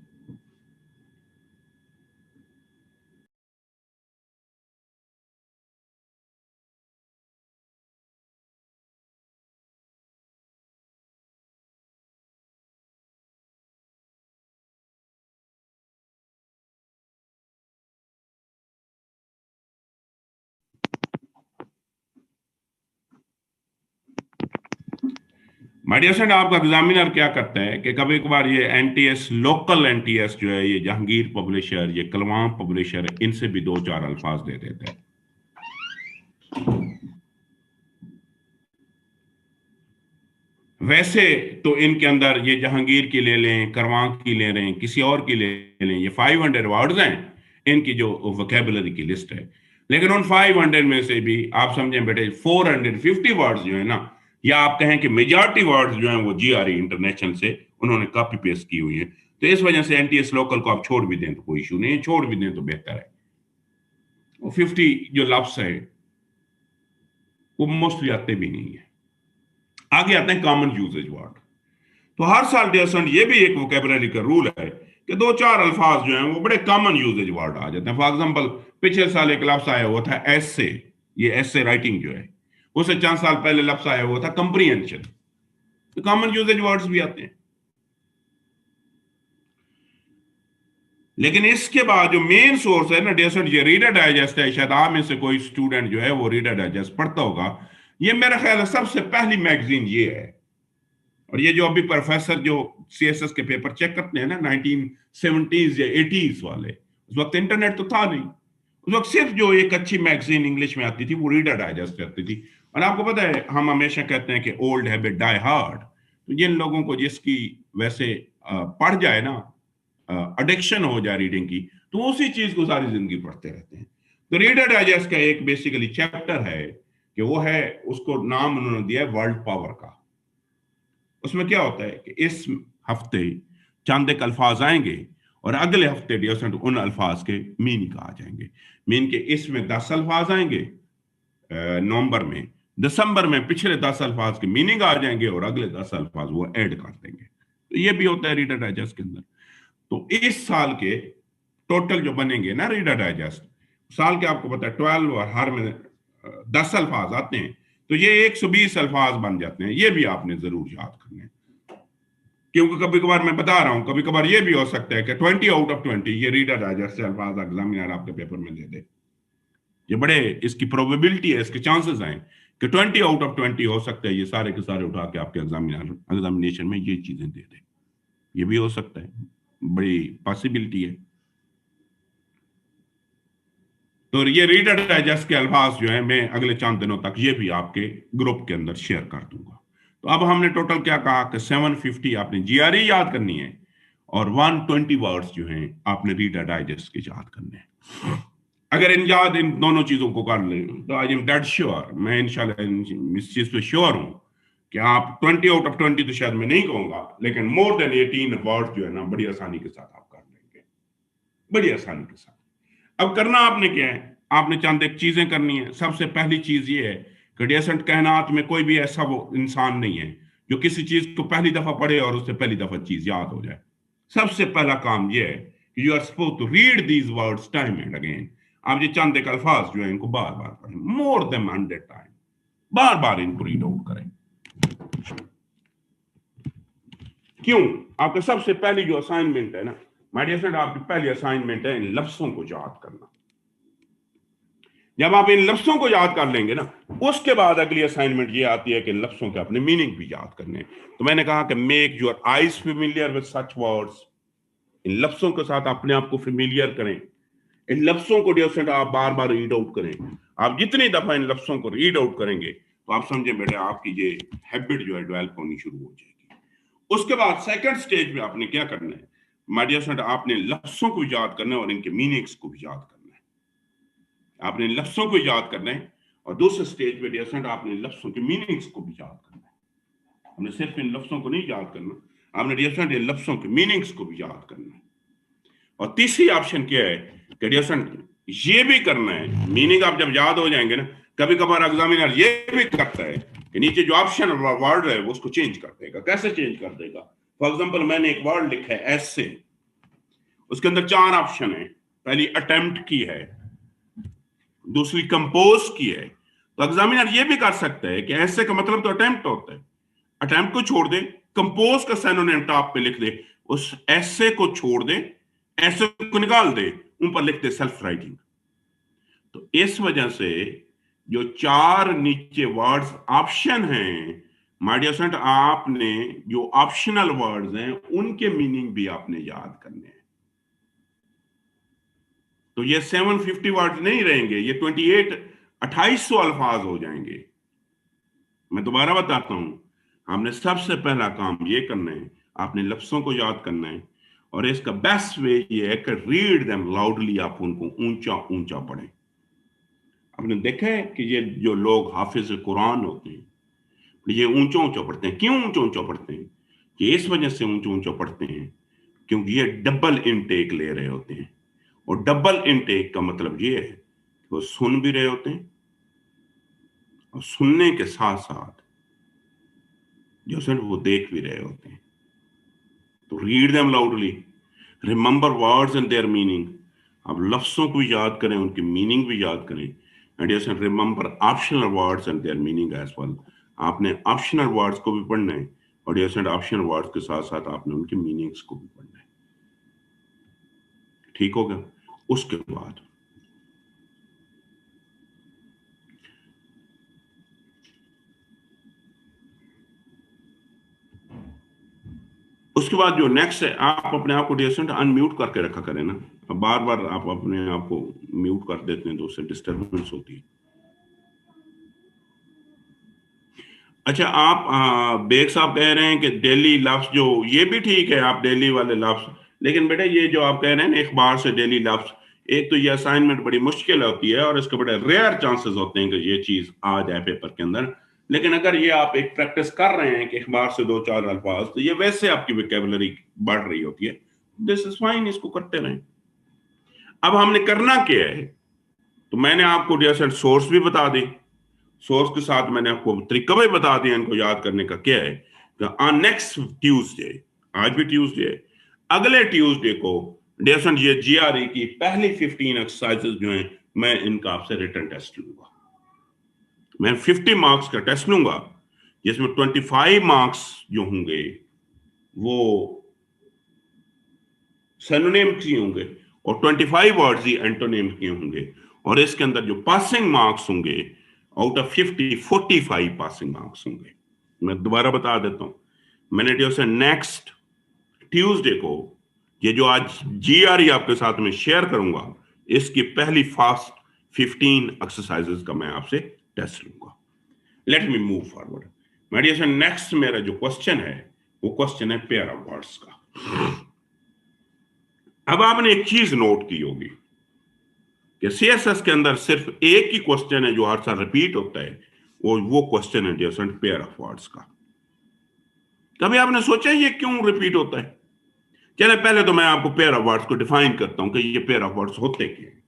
माय डियर फ्रेंड, आपका एग्जामिनर क्या करता है कि कभी कभार ये एनटीएस, लोकल एनटीएस जो है, ये जहांगीर पब्लिशर, ये कलवाम पब्लिशर, इनसे भी 2-4 अल्फाज दे देता है। वैसे तो इनके अंदर ये जहांगीर की ले लें, करवां की ले लें, किसी और की ले लें, ये 500 वर्ड्स हैं इनकी जो वोकैबुलरी की लिस्ट है। लेकिन उन 500 में से भी आप समझें बेटे 450 वर्ड्स जो है ना, या आप कहें कि मेजॉरिटी वर्ड्स जो हैं वो जीआरई इंटरनेशनल से उन्होंने कॉपी पेस्ट की हुई है। तो इस वजह से एनटीएस लोकल को आप छोड़ भी दें तो कोई इशू नहीं है, छोड़ भी दें तो बेहतर है। वो 50 जो लफ्ज है वो मोस्टली आते भी नहीं है। आगे आते हैं कॉमन यूजेज वर्ड। तो हर साल डियर ये भी एक वोकैबुलरी का रूल है कि 2-4 अल्फाज जो हैं वो बड़े कॉमन यूजेज वर्ड आ जाते हैं। फॉर एग्जांपल पिछले साल एक लफ्ज आया हुआ था एसे, ये एसे राइटिंग जो है, उससे 4 साल पहले लफ्ज आया हुआ था कंप्रीहेंशन। तो कॉमन यूजेज वर्ड्स भी आते हैं। लेकिन इसके बाद जो मेन सोर्स है ना डियर स्टूडेंट, ये रीडर डाइजेस्ट है। शायद आप में से कोई स्टूडेंट जो है वो रीडर डाइजेस्ट पढ़ता होगा। ये मेरा ख्याल है सबसे पहली मैगजीन ये है। और ये जो अभी प्रोफेसर जो सीएसएस के पेपर चेक करते हैं ना 1970s या 80s वाले, उस वक्त इंटरनेट तो था नहीं। उस वक्त सिर्फ जो एक अच्छी मैगजीन इंग्लिश में आती थी वो रीडर डाइजेस्ट आती थी। और आपको पता है हम हमेशा कहते हैं कि ओल्ड हैबिट डाई हार्ड। तो जिन लोगों को जिसकी वैसे पढ़ जाए ना, एडिक्शन हो जाए रीडिंग की, तो उसी चीज को सारी जिंदगी पढ़ते रहते हैं। तो रीडर डाइजेस्ट का एक बेसिकली चैप्टर है कि वो है, उसको नाम उन्होंने दिया है वर्ल्ड पावर का। उसमें क्या होता है कि इस हफ्ते चंद एक अल्फाज आएंगे और अगले हफ्ते डियर उन अल्फाज के मीनिंग आ जाएंगे। मीन के इसमें 10 अल्फाज आएंगे नवंबर में, दिसंबर में पिछले 10 अल्फाज के मीनिंग आ जाएंगे और अगले 10 अल्फाज वो ऐड कर देंगे। तो ये भी होता है रीडर डाइजेस्ट के अंदर। तो इस साल के टोटल जो बनेंगे ना रीडर डाइजेस्ट, साल के आपको पता है 12 और हर में 10 अल्फाज आते हैं, तो ये 120 अल्फाज बन जाते हैं। ये भी आपने जरूर याद करने हैं, क्योंकि कभी कभार मैं बता रहा हूं, कभी कभार ये भी हो सकता है कि 20 आउट ऑफ 20 ये रीडर डाइजेस्ट से अल्फाज एग्जामिनर आपके पेपर में दे दे। ये बड़े इसकी प्रोबेबिलिटी है, इसके चांसेस हैं कि 20 आउट ऑफ 20 हो सकता है ये सारे के सारे उठा के आपके एग्जामिनेशन में ये चीजें दे दे। ये भी हो सकता है, बड़ी पॉसिबिलिटी है। तो ये रीडर डाइजेस्ट के अल्फाज जो है मैं अगले चंद दिनों तक ये भी आपके ग्रुप के अंदर शेयर कर दूंगा। तो अब हमने टोटल क्या कहा कि 750 आपने जीआरई याद करनी है और 120 वर्ड्स जो हैं आपने रीडर डाइजेस्ट के याद करने हैं। अगर इन दोनों चीजों को कर लें तो आई एम डेड श्योर, मैं इंशाल्लाह इस चीज पे श्योर हूं कि आप 20 आउट ऑफ 20 तो शायद मैं नहीं कहूंगा, लेकिन मोर देन 18 वर्ड्स जो है ना बड़ी आसानी के साथ आप कर लेंगे, बड़ी आसानी के साथ। अब करना आपने क्या है, आपने चंद एक चीजें करनी है। सबसे पहली चीज ये है कि डिसेंट कायनात में कोई भी ऐसा वो इंसान नहीं है जो किसी चीज को पहली दफा पढ़े और उससे पहली दफा चीज याद हो जाए। सबसे पहला काम यह है कि you are suppose to read these words time and again. आप ये चंद एक अल्फाज जो है इनको बार बार पढ़ें, मोर देन 100 टाइम, बार बार इनको रीड आउट करें। क्यों? आपका सबसे पहली जो असाइनमेंट है ना माय डियर फ्रेंड, आपकी पहली असाइनमेंट है इन लफ्जों को याद करना। जब आप इन लफ्जों को याद कर लेंगे ना, उसके बाद अगली असाइनमेंट ये आती है कि इन लफ्जों के अपने मीनिंग भी याद करने। तो मैंने कहा कि make your eyes familiar with such words. इन लफ्जों के साथ अपने आप को फेमिलियर करें। इन लफ्जों को डियर फ्रेंड आप बार बार रीड आउट करें। आप जितनी दफा इन लफ्जों को रीड आउट करेंगे तो आप समझे बेटे आपकी ये हैबिट जो है डेवलप होनी शुरू हो जाएगी। उसके बाद सेकंड स्टेज में आपने क्या करना है माय डियर फ्रेंड, आपने लफ्जों को याद करना है और इनके मीनिंग्स को भी याद करना है। आपने लफ्जों को याद करना है और दूसरे स्टेज में डियर फ्रेंड आपने लफ्जों के मीनिंग्स को भी याद करना है। हमने सिर्फ इन लफ्जों को नहीं याद करना, आपने डियर फ्रेंड इन लफ्जों के मीनिंग्स को भी याद करना है। और तीसरी ऑप्शन क्या है कि डियर फ्रेंड ये भी करना है, मीनिंग आप जब याद हो जाएंगे ना, कभी कभार एग्जामिनर ये भी करता है कि नीचे जो ऑप्शन वर्ड है वो उसको चेंज कर देगा। कैसे चेंज कर देगा? फॉर एग्जांपल मैंने एक वर्ड लिखा है ऐसे, उसके अंदर 4 ऑप्शन है। पहली अटेम्प्ट की है, दूसरी कंपोज की है। तो एग्जामिनर ये भी कर सकता है कि ऐसे का मतलब तो अटेम्प्ट होता है, अटेम्प्ट को छोड़ दे, कंपोज का सिनोनिम टॉप पे लिख दे, उस ऐसे को छोड़ दे, ऐसे को निकाल दे, उन पर लिख दे सेल्फ राइटिंग। तो इस वजह से जो 4 नीचे वर्ड्स ऑप्शन हैं माय डियर फ्रेंड, आपने जो ऑप्शनल वर्ड्स हैं उनके मीनिंग भी आपने याद करने हैं। तो ये 750 वर्ड्स नहीं रहेंगे, ये 2800 अल्फाज हो जाएंगे। मैं दोबारा बताता हूं, हमने सबसे पहला काम ये करना है, आपने लफ्जों को याद करना है और इसका बेस्ट वे ये है कि रीड देम लाउडली, आप उनको ऊंचा ऊंचा पढ़ें। आपने देखा है कि ये जो लोग हाफिज कुरान होते हैं ये ऊंचा ऊंचा पढ़ते हैं। क्यों ऊंचा ऊंचा पढ़ते हैं? कि इस वजह से ऊंचा ऊंचा पढ़ते हैं क्योंकि ये डबल इनटेक ले रहे होते हैं। और डबल इनटेक का मतलब ये है कि वो सुन भी रहे होते हैं और सुनने के साथ साथ जो सिर्फ वो देख भी रहे होते हैं। तो read them loudly, remember words and their meaning. आप लफ्जों को भी याद करें, उनकी मीनिंग भी याद करें। And yes remember optional words and their meaning as well. आपने ऑप्शनल वर्ड्स को भी पढ़ना है और यस ऑप्शनल वर्ड्स के साथ साथ आपने उनके मीनिंग्स को भी पढ़ना है। ठीक हो गया। उसके बाद जो नेक्स्ट है, आप अपने आप को डियर स्टूडेंट अनम्यूट करके रखा करें ना। अब बार बार आप अपने आप को म्यूट कर देते हैं तो उससे डिस्टर्बेंस होती है। अच्छा, आप बेग साहब कह रहे हैं कि डेली लफ्ज जो, ये भी ठीक है आप डेली वाले लफ्ज, लेकिन बेटा ये जो आप कह रहे हैं ना इखबार से डेली लफ्ज, एक तो ये असाइनमेंट बड़ी मुश्किल होती है और इसके बड़े रेयर चांसेस होते हैं कि ये चीज आ जाए पेपर के अंदर। लेकिन अगर ये आप एक प्रैक्टिस कर रहे हैं कि इखबार से 2-4 अल्फाज, तो ये वैसे आपकी वोकैबुलरी बढ़ रही होती है। दिस इज फाइन, इसको करते रहें। अब हमने करना क्या है, तो मैंने आपको जैसे सोर्स भी बता दी, सोर्स के साथ मैंने आपको तरीका भी बता दिया इनको याद करने का क्या है। ऑन नेक्स्ट ट्यूसडे, आज भी ट्यूसडे है, अगले ट्यूसडे को डेसन ये जीआरई की पहली 15 एक्सरसाइजेस जो हैं, मैं इनका आपसे रिटन टेस्ट लूंगा। मैं 50 मार्क्स का टेस्ट लूंगा, जिसमें 25 मार्क्स जो होंगे वो सिनोनिम्स ही होंगे और 25 वर्ड्स ही एंटोनिम के होंगे। और इसके अंदर जो पासिंग मार्क्स होंगे, आउट ऑफ 50 45 पासिंग मार्क्स होंगे। मैं दोबारा बता देता हूं, मैंने जो से नेक्स्ट ट्यूसडे को ये जो आज जीआरई आपके साथ में शेयर करूंगा, इसकी पहली फास्ट 15 एक्सरसाइजेस का मैं आपसे टेस्ट लूंगा। Let me move forward. मेडिएशन next मेरा जो क्वेश्चन है वो क्वेश्चन है पेयर ऑफ वर्ड्स का। अब आपने एक चीज नोट की होगी कि सीएसएस के अंदर सिर्फ एक ही क्वेश्चन है जो हर साल रिपीट होता है, वो क्वेश्चन है जैसे पेयर ऑफ वर्ड्स का। कभी आपने सोचा ये क्यों रिपीट होता है? चले पहले तो मैं आपको पेयर ऑफ वर्ड्स को डिफाइन करता हूं कि ये पेयर ऑफ वर्ड्स होते क्या हैं।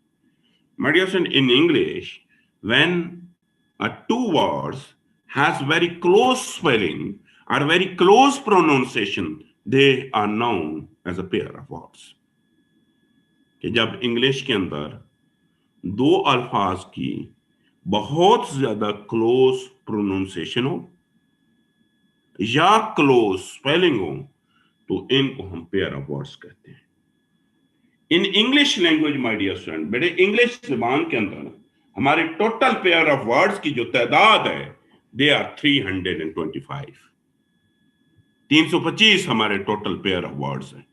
My dear student, in English when a two words has very close spelling और very close pronunciation, they are known as a pair of words. कि जब इंग्लिश के अंदर दो अल्फाज की बहुत ज्यादा क्लोज प्रोनाउंसिएशन हो या क्लोज स्पेलिंग हो, तो इनको हम पेयर ऑफ वर्ड्स कहते हैं। In English language my dear student, बेटे इंग्लिश जुबान के अंदर हमारे टोटल पेयर ऑफ वर्ड्स की जो तादाद है, दे आर 325। 325 हमारे टोटल पेयर ऑफ वर्ड्स हैं।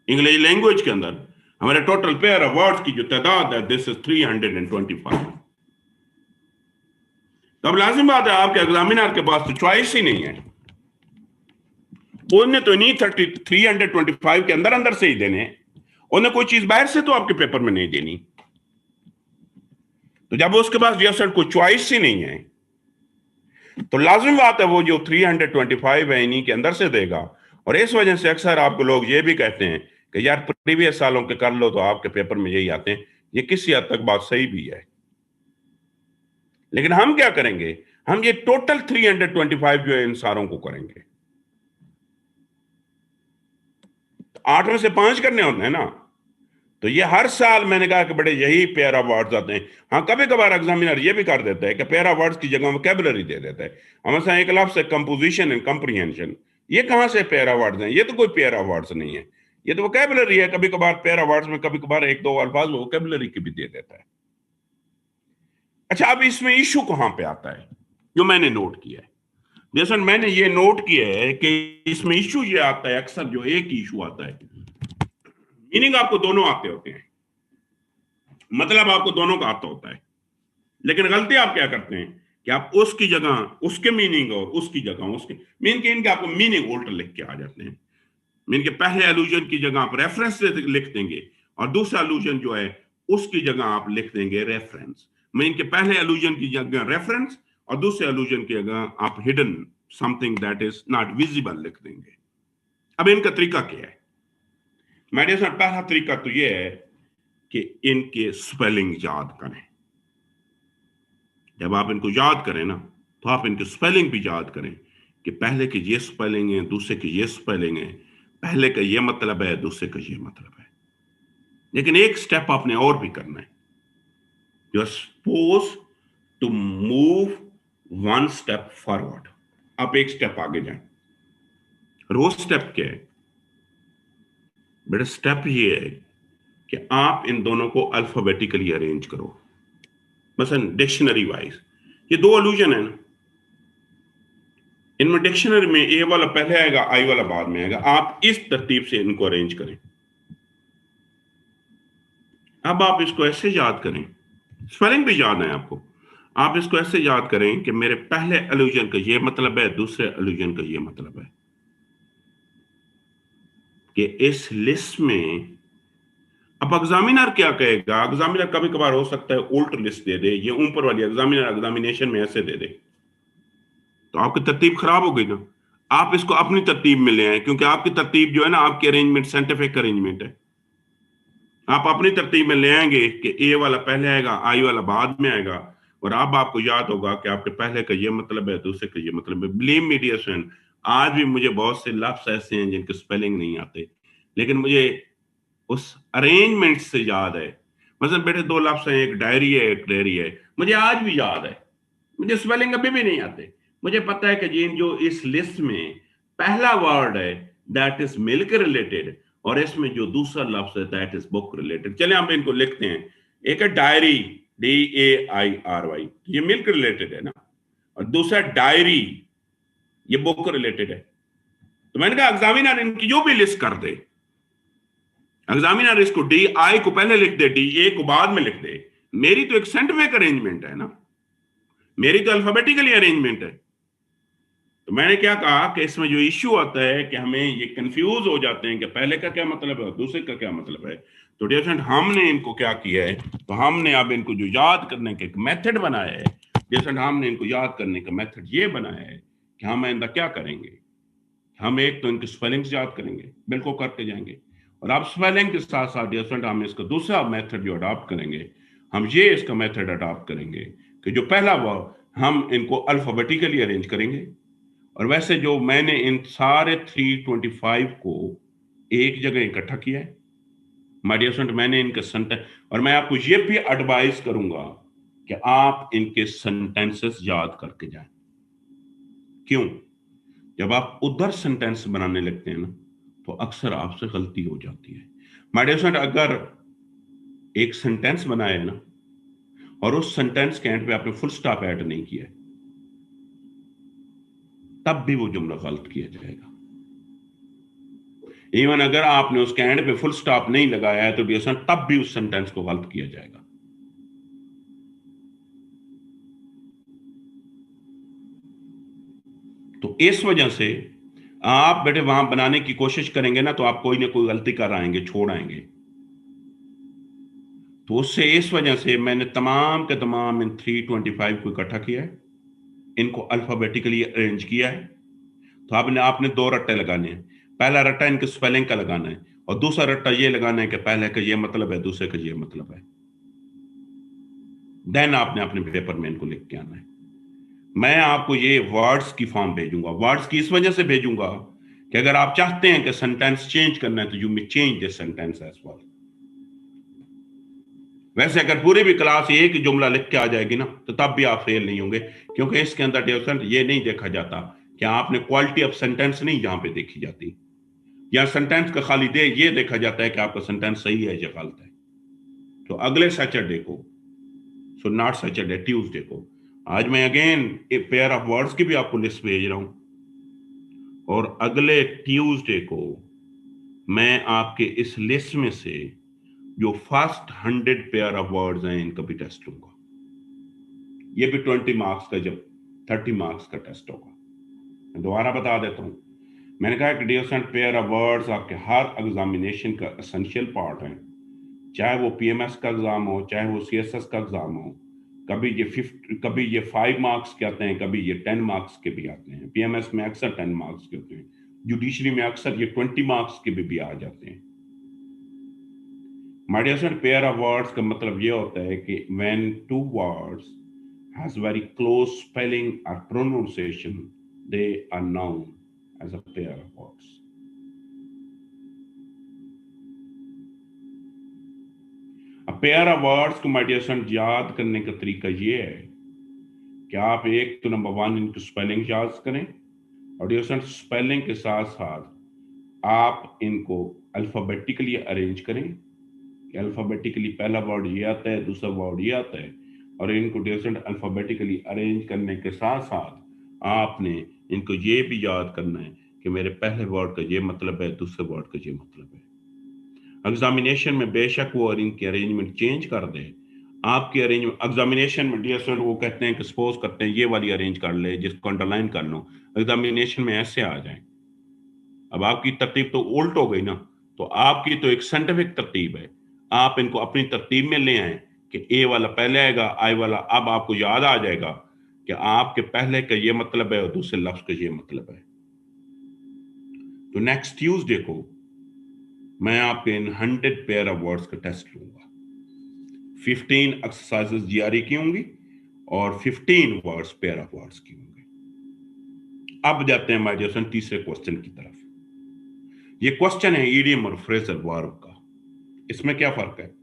इंग्लिश लैंग्वेज के अंदर हमारे टोटल पेयर ऑफ वर्ड्स की जो तादाद है, दिस इज 325। तो अब लाजिम बात है आपके एग्जामिनर के पास तो चॉइस ही नहीं है, उन्हें तो नहीं 325 के अंदर अंदर से ही देने, उन्हें कोई चीज बाहर से तो आपके पेपर में नहीं देनी। तो जब उसके पास जैसे कोई चॉइस ही नहीं है, तो लाजिम बात है वो जो 325 है इन्हीं के अंदर से देगा। और इस वजह से अक्सर आपको लोग ये भी कहते हैं कि यार प्रीवियस सालों के कर लो तो आपके पेपर में यही आते हैं। ये किसी हद तक बात सही भी है, लेकिन हम क्या करेंगे, हम ये टोटल 325 जो है इन सारों को करेंगे। 8 में से 5 करने होते हैं ना, तो ये हर साल मैंने कहा कि बड़े यही पेयर ऑफ वर्ड्स आते हैं। हाँ, कभी कभार एग्जामिनर ये भी कर देता है कि पेयर ऑफ वर्ड्स की जगह वोकैबुलरी दे देता है। हमेशा एक लफ्ज से कंपोजिशन एंड कंप्रीहेंशन, ये कहां से पेयर ऑफ वर्ड्स हैं? ये तो कोई पेयर ऑफ वर्ड्स नहीं है, ये तो वोकैबुलरी है। कभी कभार पेयर ऑफ वर्ड्स में कभी कभार 1-2 अल्फाज वोकैबुलरी की भी दे देता है। अच्छा, अब इसमें इशू कहां पे आता है जो मैंने नोट किया है? जैसे मैंने ये नोट किया है कि इसमें इशू ये आता है, अक्सर जो एक इशू आता है, मीनिंग आपको दोनों आते होते हैं, मतलब आपको दोनों का आता होता है, लेकिन गलती आप क्या करते हैं कि आप उसकी जगह उसके मीनिंग और उसकी जगह उसके मीन के इनके आपको मीनिंग उल्टा लिख के आ जाते हैं। मीन के पहले अलूजन की जगह आप रेफरेंस लिख देंगे और दूसरा अलूजन जो है उसकी जगह आप लिख देंगे रेफरेंस। मीन के पहले अलूजन की जगह रेफरेंस और दूसरे अलूजन की जगह आप hidden something that is not visible लिख देंगे। अब इनका तरीका क्या है? मेरे साथ पहला तरीका तो यह है कि इनके स्पेलिंग याद करें। जब आप इनको याद करें ना, तो आप इनके स्पेलिंग भी याद करें कि पहले के ये स्पेलिंग है, दूसरे के ये स्पेलिंग है, पहले का ये मतलब है, दूसरे का ये मतलब है। लेकिन एक स्टेप आपने और भी करना है, you are suppose to move 1 step forward. आप एक स्टेप आगे जाएं। रोज स्टेप क्या है बेटा? स्टेप ये है कि आप इन दोनों को अल्फाबेटिकली अरेंज करो, मसलन डिक्शनरी वाइज। ये दो अलूजन है ना, इनमें डिक्शनरी में ए वाला पहले आएगा, आई वाला बाद में आएगा। आप इस तरतीब से इनको अरेंज करें। अब आप इसको ऐसे याद करें, स्पेलिंग भी याद है आपको। आप इसको ऐसे याद करें कि मेरे पहले अलूजन का ये मतलब है, दूसरे अलूजन का ये मतलब है कि इस लिस्ट में अब एग्जामिनर क्या कहेगा। एग्जामिनर कभी कभार हो सकता है उल्ट लिस्ट दे दे, ये ऊपर वाली एग्जामिनर एग्जामिनेशन में ऐसे दे दे, तो आपकी तरतीब खराब हो गई ना। आप इसको अपनी तरतीब में ले आए, क्योंकि आपकी तरतीब जो है ना, आपकी अरेंजमेंट साइंटिफिक अरेंजमेंट है। आप अपनी तरतीब में ले आएंगे कि ए वाला पहले आएगा, आई वाला बाद में आएगा, और अब आपको याद होगा कि आपके पहले का ये मतलब है, दूसरे का ये मतलब है। बिलीव मी डियर फ्रेंड, आज भी मुझे बहुत से लफ्ज ऐसे हैं जिनके स्पेलिंग नहीं आते, लेकिन मुझे उस अरेंजमेंट से याद है। मतलब बेटे दो लफ्ज हैं, एक डायरी है, एक डेयरी है, मुझे आज भी याद है। मुझे स्पेलिंग अभी भी नहीं आते। मुझे पता है कि जिन जो इस लिस्ट में पहला वर्ड है दैट इज मिल्क रिलेटेड, और इसमें जो दूसरा लफ्ज है दैट इज बुक रिलेटेड। चले हम इनको लिखते हैं। एक है डायरी, DAIRY, ये मिल्क रिलेटेड है ना, और दूसरा डायरी, ये बुक रिलेटेड है। तो मैंने कहा एग्जामिनर इनकी जो भी लिस्ट कर दे, एग्जामिनर इसको DI को पहले लिख दे, DA को बाद में लिख दे। मेरी तो एक साइंटिफिक अरेंजमेंट है ना, मेरी तो अल्फाबेटिकली अरेंजमेंट है। तो मैंने क्या कहा कि इसमें जो इश्यू आता है कि हमें ये कंफ्यूज हो जाते हैं कि पहले का क्या मतलब है और दूसरे का क्या मतलब है। तो डियर फ्रेंड, हमने इनको क्या किया है, तो हमने अब इनको जो याद करने का एक मेथड बनाया है, डियर फ्रेंड, हमने इनको याद करने का मेथड ये बनाया है कि हम आइंदा क्या करेंगे। हम एक तो इनकी स्पेलिंग्स याद करेंगे, बिल्कुल करते जाएंगे, और अब स्पेलिंग के साथ साथ डियर फ्रेंड हम इसका दूसरा मेथड जो अडॉप्ट करेंगे, हम ये इसका मेथड अडॉप्ट करेंगे कि जो पहला वर्ड हम इनको अल्फाबेटिकली अरेंज करेंगे। और वैसे जो मैंने इन सारे 325 को एक जगह इकट्ठा किया है माय डियर फ्रेंड, मैंने इनके सेंटेंस, और मैं आपको ये भी एडवाइस करूंगा कि आप इनके सेंटेंसेस याद करके जाएं। क्यों? जब आप उधर सेंटेंस बनाने लगते हैं ना, तो अक्सर आपसे गलती हो जाती है। माय डियर फ्रेंड, अगर एक सेंटेंस बनाया है ना, और उस सेंटेंस के एंड पे आपने फुल स्टॉप ऐड नहीं किया है, तब भी वो जुमला गलत किया जाएगा। इवन अगर आपने उसके एंड पे फुल स्टॉप नहीं लगाया है, तो डियर तब भी उस सेंटेंस को गलत किया जाएगा। तो इस वजह से आप बेटे वहां बनाने की कोशिश करेंगे ना, तो आप कोई ना कोई गलती कर आएंगे, छोड़ आएंगे। तो उससे इस वजह से मैंने तमाम के तमाम इन 325 को इकट्ठा किया है, इनको अल्फाबेटिकली अरेंज किया है। तो आपने दो रट्टे लगाने हैं। पहला रट्टा इनके स्पेलिंग का लगाना है, और दूसरा रट्टा ये लगाना है कि पहले का ये मतलब है, दूसरे का ये मतलब है। देन आपने अपने पेपर में इनको लिख के आना है। मैं आपको ये वर्ड्स की फॉर्म भेजूंगा। वर्ड्स की इस वजह से भेजूंगा कि अगर आप चाहते हैं कि सेंटेंस चेंज करना है, तो you may change this sentence as well. वैसे अगर पूरी भी क्लास एक ही जुमला लिख के आ जाएगी ना, तो तब भी आप फेल नहीं होंगे, क्योंकि इसके अंदर डियर ये नहीं देखा जाता कि आपने क्वालिटी ऑफ सेंटेंस नहीं जहां पे देखी जाती, या सेंटेंस का खाली ये देखा जाता है कि आपका सेंटेंस सही है या गलत है। तो अगले सैटरडे को, सो नॉट सैटरडे, ट्यूसडे को, आज मैं अगेन एक पेयर ऑफ वर्ड्स की भी आपको लिस्ट भेज रहा हूं, और अगले ट्यूसडे को मैं आपके इस लिस्ट में से जो फर्स्ट 100 पेयर ऑफ वर्ड्स हैं, इनका भी टेस्ट लूंगा। ये भी 20 मार्क्स का, जब 30 मार्क्स का टेस्ट होगा। मैं दोबारा बता देता हूं, मैंने कहा कि डियर पेयर ऑफ वर्ड्स आपके हर एग्जामिनेशन का एसेंशियल पार्ट है। चाहे वो PMS का एग्जाम हो, चाहे वो CSS का एग्जाम हो। कभी ये 5 मार्क्स के आते हैं, कभी ये 10 मार्क्स के भी आते हैं। PMS में अक्सर 10 मार्क्स के होते हैं, जुडिशरी में अक्सर ये 20 मार्क्स के भी आ जाते हैं। My dear friend, pair of words का मतलब ये होता है कि when two words has very close spelling और pronunciation, they are known as a pair of words. Pair of words को माय डियर फ्रेंड याद करने का तरीका ये है कि आप एक तो नंबर 1 इनकी स्पेलिंग याद करें, और डियर फ्रेंड स्पेलिंग के साथ साथ आप इनको अल्फाबेटिकली अरेंज करें, कि अल्फाबेटिकली पहला वर्ड ये आता है, दूसरा वर्ड ये आता है, और इनको डिफरेंट अल्फाबेटिकली अरेंज करने के साथ साथ आपने इनको ये भी याद करना है कि मेरे पहले वर्ड का ये मतलब है, दूसरे वर्ड का ये मतलब है। एग्जामिनेशन में बेशक वो और इनकी अरेंजमेंट चेंज कर दे, आपकी अरेंजमेंट एग्जामिनेशन में डियर स्टूडेंट वो कहते हैं कि सपोज करते हैं ये वाली अरेंज कर ले जिसको अंडरलाइन कर लो, एग्जामिनेशन में ऐसे आ जाए, अब आपकी तरतीब तो उल्ट हो गई ना। तो आपकी तो एक साइंटिफिक तरतीब है, आप इनको अपनी तरतीब में ले आए कि ए वाला पहले आएगा, आई वाला, अब आपको याद आ जाएगा कि आपके पहले का ये मतलब है और दूसरे लफ्ज का ये मतलब है। तो नेक्स्ट ट्यूसडे को मैं आपके इन 100 पेयर ऑफ वर्ड्स का टेस्ट लूंगा, 15 एक्सरसाइजेस जारी की होंगी और 15 वर्ड्स पेयर ऑफ वर्ड्स की होंगे। अब जाते हैं माय डियर फ्रेंड तीसरे क्वेश्चन की तरफ। ये क्वेश्चन है ईडियम और फ्रेजल वर्ब का। इसमें क्या फर्क है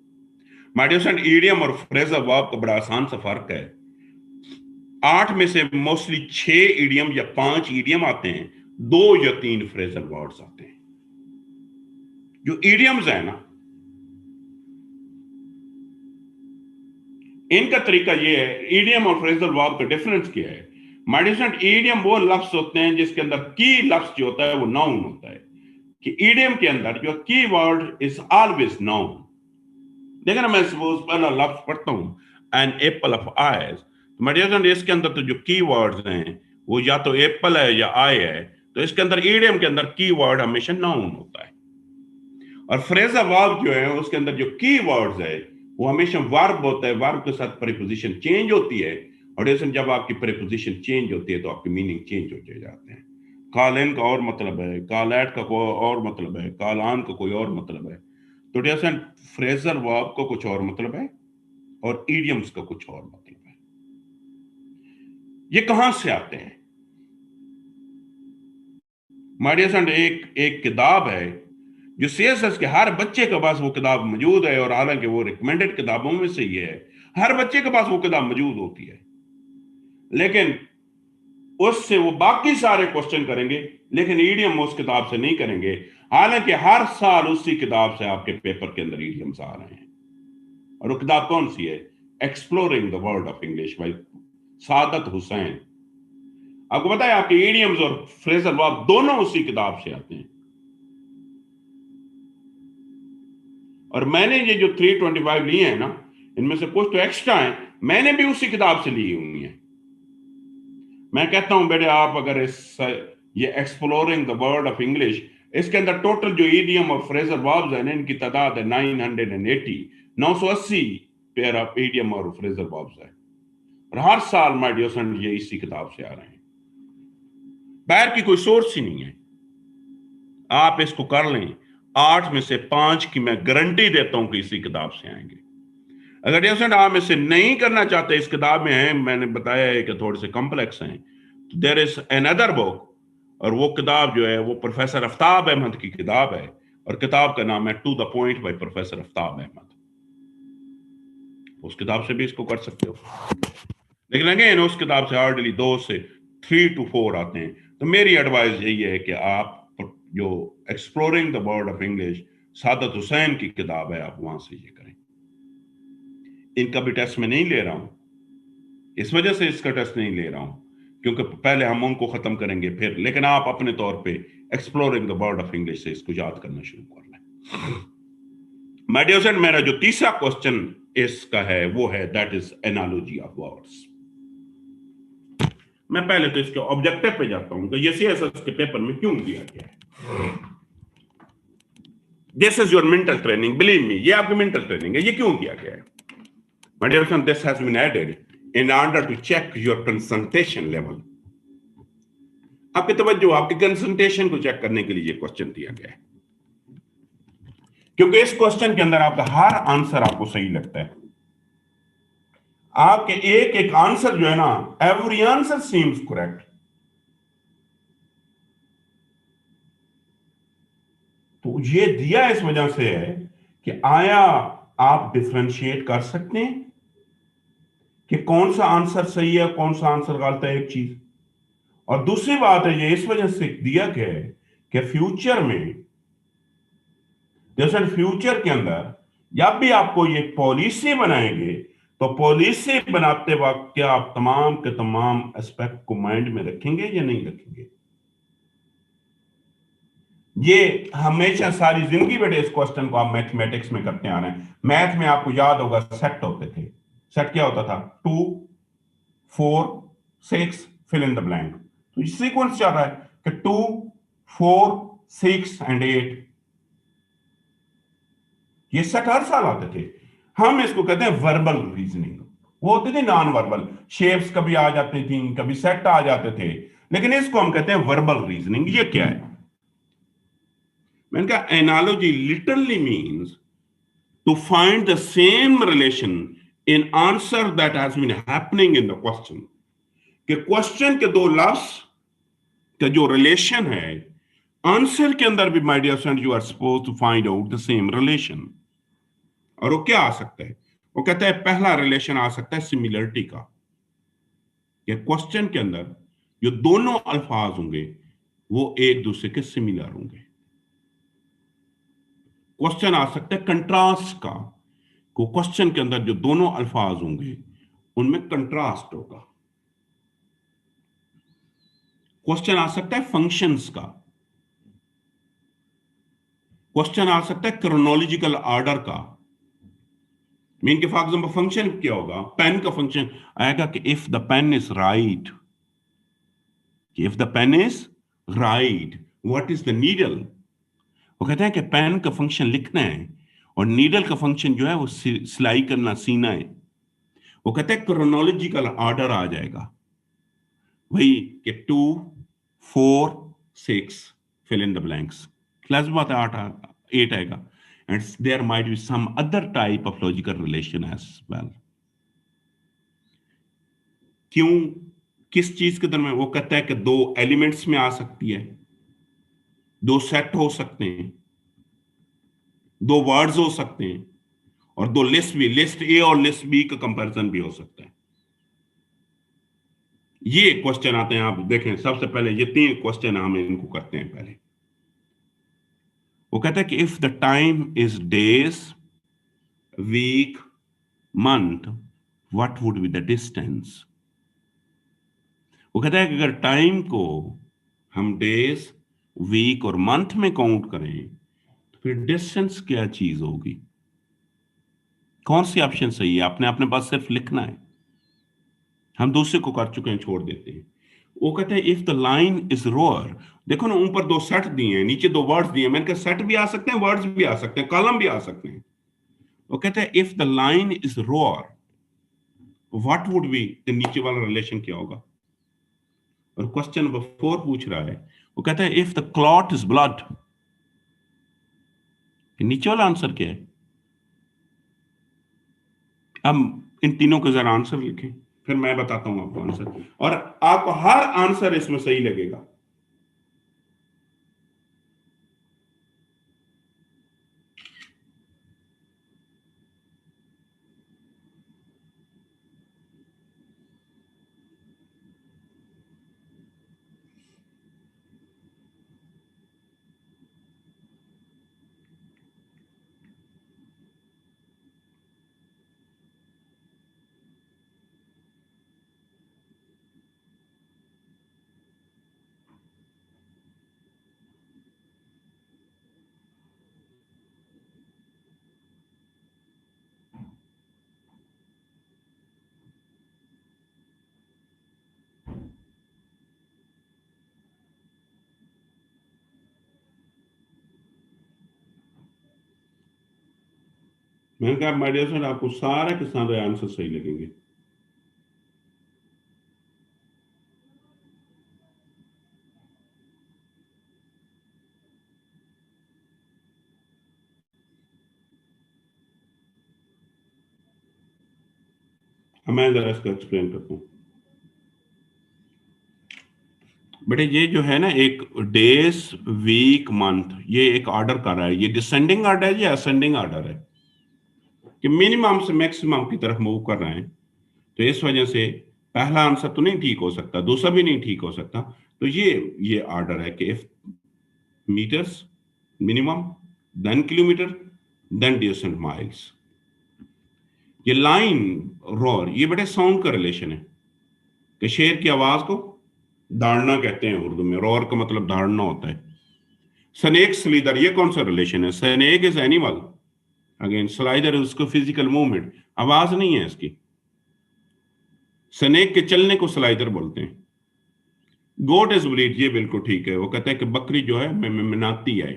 माय डियर फ्रेंड? ईडियम और फ्रेजल वर्ब का बड़ा आसान सा फर्क है। 8 में से मोस्टली 6 ईडियम या 5 ईडियम आते हैं, 2 या 3 फ्रेजल वर्ड्स आते हैं। जो ईडियम्स है ना, इनका तरीका ये है, ईडियम और फ्रेजल वर्ब का डिफरेंस क्या है माय डियर फ्रेंड? ईडियम वो लफ्ज होते हैं जिसके अंदर की लफ्ज जो होता है वो नाउन होता है, कि ईडियम के अंदर जो की वर्ड इज ऑलवेज नाउन। देखो ना, मैं सपोज पहला लफ्ज पढ़ता हूं एन एप्पल ऑफ आईज, तो माय डियर फ्रेंड इसके अंदर तो जो की वर्ड्स हैं वो या तो एप्पल है या आई है, तो इसके अंदर ईडियम के अंदर की वर्ड हमेशा नाउन होता है। और फ्रेजल वर्ब जो है उसके अंदर जो की वर्ड्स है वो हमेशा वर्ब होता है, वर्ब के साथ प्रीपोजिशन चेंज होती है, और जब आपकी प्रीपोजिशन चेंज होती है तो आपकी मीनिंग चेंज हो जाते हैं। कालिन का और मतलब है, कालैट का कोई और मतलब है, कालान का कोई और मतलब है। तो जैसे फ्रेजल वर्ब का कुछ और मतलब है और ईडियम्स का कुछ और मतलब है। ये कहां से आते हैं माय डियर फ्रेंड? एक किताब है जो सीएसएस के हर बच्चे के पास वो किताब मौजूद है, और हालांकि वो रिकमेंडेड किताबों में से ये है, हर बच्चे के पास वो किताब मौजूद होती है, लेकिन उससे वो बाकी सारे क्वेश्चन करेंगे लेकिन ईडियम उस किताब से नहीं करेंगे। हालांकि हर साल उसी किताब से आपके पेपर के अंदर ईडियम्स आ रहे हैं, और वो किताब कौन सी है? Exploring the world of English by Saadat Hussain. आपको पता है आपके ईडियम्स और फ्रेजल वर्ब दोनों उसी किताब से आते हैं। और मैंने ये जो 325 लिए हैं ना, इनमें से कुछ तो एक्स्ट्रा हैं, मैंने भी उसी किताब से ली हुई हैं। मैं कहता हूं बेटे आप अगर ये exploring the world of English, इसके अंदर टोटल जो ईडियम और फ्रेजल वर्ब्स हैं इनकी तादाद है 980 पेयर ऑफ ईडियम और फ्रेजल वर्ब्स है, और हर साल माय डियर फ्रेंड ये इसी किताब से आ रहे हैं, बाहर की कोई सोर्स ही नहीं है। आप इसको कर लें, 8 में से 5 की मैं गारंटी देता हूं कि इसी किताब से आएंगे। अगर डियर आप इसे नहीं करना चाहते, इस किताब में है, मैंने बताया है कि थोड़े से कॉम्प्लेक्स हैं, तो देयर इज अनदर बुक, और वो किताब जो है वो प्रोफेसर आफ्ताब अहमद की किताब है, और किताब का नाम है to the point by professor Aftab Ahmad. उस किताब से भी इसको कर सकते हो, लेकिन अगेन उस किताब से हार्डली 2 से 3 to 4 आते हैं। तो मेरी एडवाइस यही है कि आप जो exploring the world of English Saadat Hussain की किताब है, आप वहां से ये करें। इनका भी टेस्ट मैं नहीं ले रहा हूं, इस वजह से इसका टेस्ट नहीं ले रहा हूं क्योंकि पहले हम उनको खत्म करेंगे फिर, लेकिन आप अपने तौर पे exploring the world of English से इसको याद करना शुरू कर लें। माय डियर फ्रेंड, मेरा जो तीसरा क्वेश्चन इसका है वो है that is analogy of words. मैं पहले तो इसके ऑब्जेक्टिव पे जाता हूं कि ये सीएसएस के पेपर में क्यों दिया गया है। This is your mental training, believe me, ये आपकी मेंटल ट्रेनिंग है। ये क्यों दिया गया है my dear friend? This has been added in order to check your concentration level. आपकी तवज्जो, आपकी कंसंट्रेशन को चेक करने के लिए ये क्वेश्चन दिया गया है, क्योंकि इस क्वेश्चन के अंदर आपका हर आंसर आपको सही लगता है। आपके एक एक आंसर जो है ना, एवरी आंसर सीम्स करेक्ट। तो ये दिया इस वजह से है कि आया आप डिफरेंशिएट कर सकते हैं कि कौन सा आंसर सही है, कौन सा आंसर गलत है, एक चीज। और दूसरी बात है, ये इस वजह से दिया गया है कि फ्यूचर में, जैसे फ्यूचर के अंदर जब भी आपको ये पॉलिसी बनाएंगे तो पॉलिसी बनाते वक्त क्या आप तमाम के तमाम एस्पेक्ट को माइंड में रखेंगे या नहीं रखेंगे? ये हमेशा सारी जिंदगी बेटे इस क्वेश्चन को आप मैथमेटिक्स में करते आ रहे हैं। मैथ में आपको याद होगा सेट होते थे। सेट क्या होता था? 2 4 6 फिल इन द ब्लैंक। तो सीक्वेंस चल रहा है कि 2 4 6 एंड 8। ये सेट हर साल आते थे। हम इसको कहते हैं वर्बल रीजनिंग। वो होते थे नॉन वर्बल, शेप्स कभी आ जाती थी, कभी सेट आ जाते थे, लेकिन इसको हम कहते हैं वर्बल रीजनिंग। ये क्या है? मैंने कहा analogy literally means to find the same relation in answer that has been happening in the question। कि क्वेश्चन के दो लफ्ज का जो रिलेशन है, आंसर के अंदर भी my dear friend you are suppose to find out the same relation. और वो क्या आ सकता है? वो कहता है पहला रिलेशन आ सकता है सिमिलरिटी का, कि क्वेश्चन के अंदर जो दोनों अल्फाज होंगे वो एक दूसरे के सिमिलर होंगे। क्वेश्चन आ सकता है कंट्रास्ट का, को क्वेश्चन के अंदर जो दोनों अल्फाज होंगे उनमें कंट्रास्ट होगा। क्वेश्चन आ सकता है फंक्शंस का, क्वेश्चन आ सकता है क्रोनोलॉजिकल ऑर्डर का। मीन के फॉर एग्जांपल फंक्शन क्या होगा? पेन का फंक्शन आएगा कि if the pen is right, if the pen is right what is the needle. वो कहते हैं कि पेन का फंक्शन लिखना है और नीडल का फंक्शन जो है वो सिलाई करना, सीना है। वो कहते हैं क्रोनोलॉजिकल ऑर्डर आ जाएगा वही कि 2 4 6 fill in the blanks। Class बात 8 आएगा। And there might be some other type of logical relation as well. क्यों? किस चीज के दरमियान? वो कहता है कि दो एलिमेंट्स में आ सकती है, दो सेट हो सकते हैं, दो वर्ड्स हो सकते हैं, और दो लिस्ट भी, लिस्ट ए और लिस्ट बी का कंपैरिजन भी हो सकता है। ये क्वेश्चन आते हैं, आप देखें सबसे पहले ये 3 क्वेश्चन हम इनको करते हैं। पहले वो कहता है कि if the time is days, week, month, what would be the distance. वो कहता है कि अगर टाइम को हम डेज, वीक और मंथ में काउंट करें तो फिर डिस्टेंस क्या चीज होगी? कौन सी ऑप्शन सही है? आपने अपने पास सिर्फ लिखना है, हम दूसरे को कर चुके हैं, छोड़ देते हैं। वो कहते हैं if the line is row or. देखो ना, ऊपर 2 सेट दिए हैं, नीचे 2 वर्ड्स दिए हैं। मैंने कहा सेट भी आ सकते हैं, वर्ड्स भी आ सकते हैं, कॉलम भी आ सकते हैं। वो कहते हैं if the line is row or what would be, the नीचे वाला रिलेशन क्या होगा? और क्वेश्चन नंबर 4 पूछ रहा है, वो कहता है if the clot is blood, नीचे वाला आंसर क्या है? हम इन तीनों के जरा आंसर लिखें, फिर मैं बताता हूं आपको आंसर, और आपको हर आंसर इसमें सही लगेगा। मैंने कहा माय डियर फ्रेंड, आपको सारे के सारे आंसर सही लगेंगे। मैं जरा इसको एक्सप्लेन करता हूं बेटे। ये जो है ना, एक डेज, वीक, मंथ, ये एक ऑर्डर कर रहा है। ये डिसेंडिंग ऑर्डर है या असेंडिंग ऑर्डर है, कि मिनिमम से मैक्सिमम की तरफ मूव कर रहे हैं। तो इस वजह से पहला आंसर तो नहीं ठीक हो सकता, दूसरा भी नहीं ठीक हो सकता। तो ये ऑर्डर है कि if meters minimum, then kilometer, then distant miles. ये लाइन रोर, ये बड़े साउंड का रिलेशन है कि शेर की आवाज को धाड़ना कहते हैं उर्दू में, रोर का मतलब धाड़ना होता है। स्नेक स्लीदर, ये कौन सा रिलेशन है? Snake is animal, again slider है उसको फिजिकल मूवमेंट, आवाज नहीं है इसकी। स्नेक के चलने को स्लाइडर बोलते हैं। गोट इज ब्रीड, ये बिल्कुल ठीक है, वो कहता है कि बकरी जो है मिनाती है,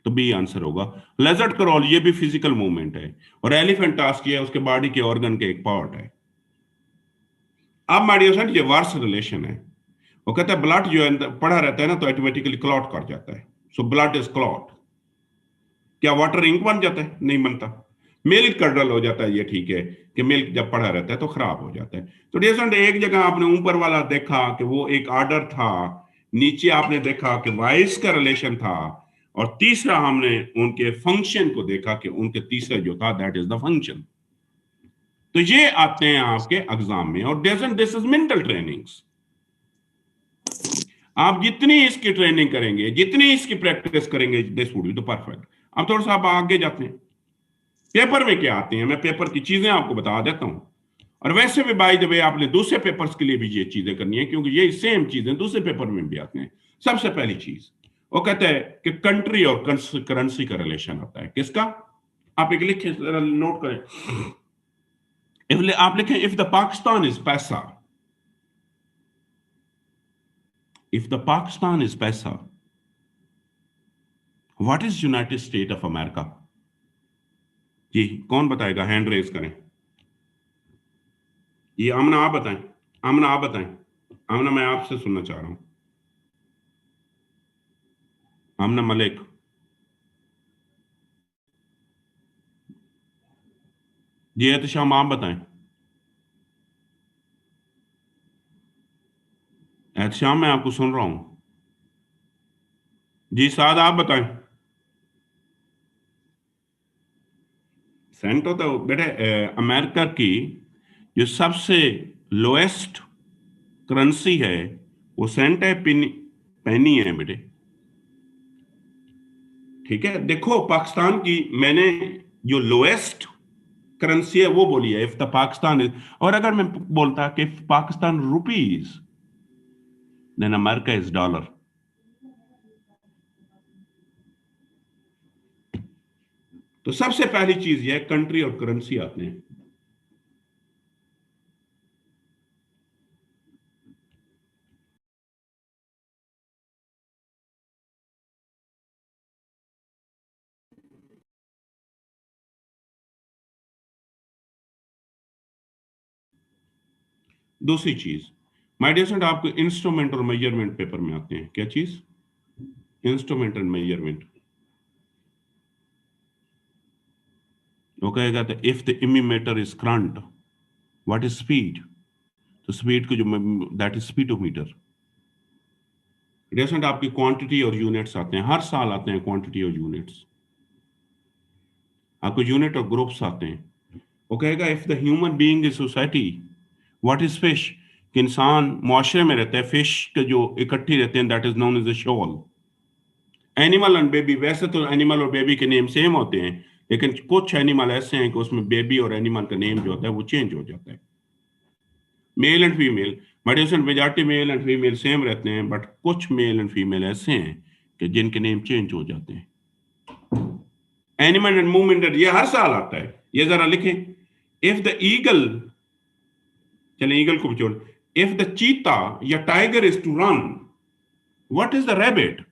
तो बी आंसर होगा। लेजर्ड क्रॉल, ये भी फिजिकल मूवमेंट है। और एलिफेंट टास्क, ये उसके बॉडी के ऑर्गन के एक पार्ट है। अब माय डियर फ्रेंड, ये वर्स रिलेशन है। वो कहता है ब्लड जो है पड़ा रहता है ना तो ऑटोमेटिकली क्लॉट कर जाता है, सो ब्लड इज क्लॉट। क्या वाटर इंक बन जाता है? नहीं बनता। मिल्क कर्डल हो जाता है, ये ठीक है कि मिल्क जब पड़ा रहता है तो खराब हो जाता है। तो डियर फ्रेंड, एक जगह आपने ऊपर वाला देखा कि वो एक ऑर्डर था, नीचे आपने देखा कि वाइस का रिलेशन था, और तीसरा हमने उनके फंक्शन को देखा कि उनके तीसरा जो था दैट इज द फंक्शन। तो ये आते हैं आपके एग्जाम में। और दिस इज मेंटल ट्रेनिंग्स। आप जितनी इसकी ट्रेनिंग करेंगे, जितनी इसकी प्रैक्टिस करेंगे, this would be the perfect. अब थोड़ा सा आप आगे जाते हैं, पेपर में क्या आते हैं, मैं पेपर की चीजें आपको बता देता हूं। और वैसे भी बाय द वे आपने दूसरे पेपर्स के लिए भी ये चीजें करनी है, क्योंकि ये सेम चीजें दूसरे पेपर में भी आते हैं। सबसे पहली चीज वो कहता है कि कंट्री और करेंसी का रिलेशन होता है। किसका? आप एक लिखे, नोट करें। आप लिखें if the Pakistan is paisa, if the Pakistan is paisa, what is United State of America? जी कौन बताएगा? हैंड रेज करें। ये आमना आप बताएं, आमना आप बताएं, आमना मैं आपसे सुनना चाह रहा हूं, आमना मलिक। जी एहतशाम आप बताएं, एहतशाम मैं आपको सुन रहा हूं। जी साद आप बताएं। सेंट होता है बेटे, अमेरिका की जो सबसे लोएस्ट करेंसी है वो सेंट है, पेनी है बेटे, ठीक है। देखो पाकिस्तान की मैंने जो लोएस्ट करेंसी है वो बोली है, इफ द पाकिस्तान इज, और अगर मैं बोलता कि Pakistan rupees, then America is dollar. तो सबसे पहली चीज ये कंट्री और करेंसी आते हैं। दूसरी चीज माय डियर स्टूडेंट, आपको इंस्ट्रूमेंट और मेजरमेंट पेपर में आते हैं। क्या चीज? Instrument and measurement. वो कहेगा था if the ammeter is current, what is speed? तो स्पीड को जो that is speedometer. Dear student, आपकी क्वांटिटी और यूनिट्स आते हैं, हर साल आते हैं क्वांटिटी और यूनिट्स। आपको यूनिट और ग्रुप्स आते हैं। वो कहेगा if the human being is society, what is fish? कि इंसान मुआशरे में रहता है, फिश के जो इकट्ठी रहते हैं that is known as a shoal. Animal and baby, वैसे तो एनिमल और बेबी के नेम सेम होते हैं, लेकिन कुछ एनिमल ऐसे हैं कि उसमें बेबी और एनिमल का नेम जो होता है वो चेंज हो जाता है। Male and female, majority male and female same रहते हैं, बट कुछ मेल एंड फीमेल ऐसे हैं कि जिनके नेम चेंज हो जाते हैं। एनिमल एंड मूवमेंट, ये हर साल आता है। ये जरा लिखें, इफ द ईगल, चले ईगल को भी छोड़, इफ द चीता या tiger is to run, what is the rabbit?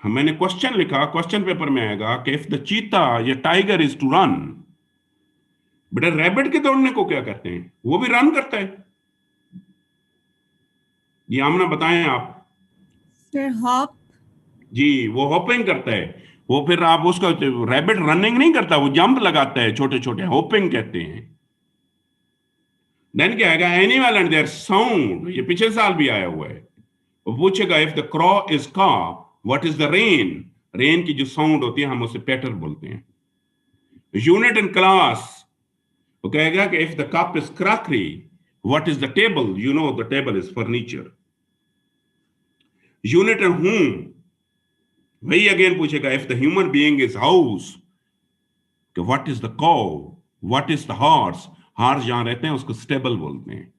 मैंने क्वेश्चन लिखा, क्वेश्चन पेपर में आएगा कि इफ द चीता या टाइगर इज टू रन, बेटा रैबिट के दौड़ने को क्या कहते हैं? वो भी रन करता है। ये आमना बताएं आप। Sir hop. जी वो हॉपिंग करता है। वो फिर आप उसका, रैबिट रनिंग नहीं करता, वो जंप लगाता है छोटे छोटे, हॉपिंग कहते हैं। देन क्या आएगा? एनिमल एंड देयर साउंड, ये पिछले साल भी आया हुआ है। वो पूछेगा इफ द क्रॉ इज कॉ, what is the rain? Rain की जो साउंड होती है हम उसे पैटर बोलते हैं। यूनिट एंड क्लास, वो कहेगा कि if the cup is crockery, what is the table? You know the table is furniture. Unit and home, वही अगेन पूछेगा if the human being is house, what is the cow, what is the horse, horse जहां रहते हैं उसको stable बोलते हैं।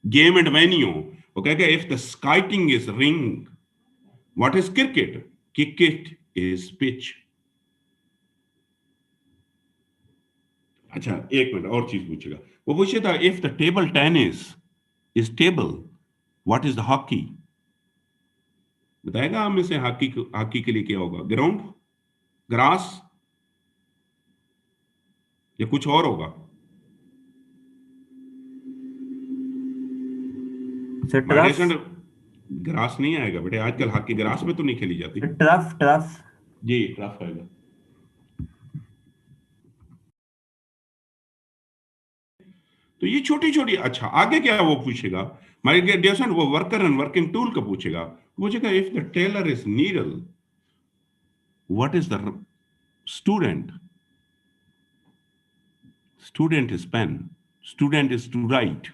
Game and venue, वो कहेगा if the skating is ring, what is cricket, cricket is pitch. अच्छा एक मिनट और चीज पूछेगा, वो पूछेगा if the table tennis is table, what is the hockey. बताएगा हम इसे, हॉकी के लिए क्या होगा, ग्राउंड, ग्रास, या कुछ और होगा। My dear turf. Son, grass नहीं आएगा बेटे, आजकल हॉकी ग्रास में तो नहीं खेली जाती। Turf, turf. जी टर्फ आएगा। तो ये छोटी छोटी, अच्छा आगे क्या वो पूछेगा, माय डियर सन, वो वर्कर एंड वर्किंग टूल का पूछेगा। पूछेगा if the tailor is needle, what is the student, student is pen, student is to write.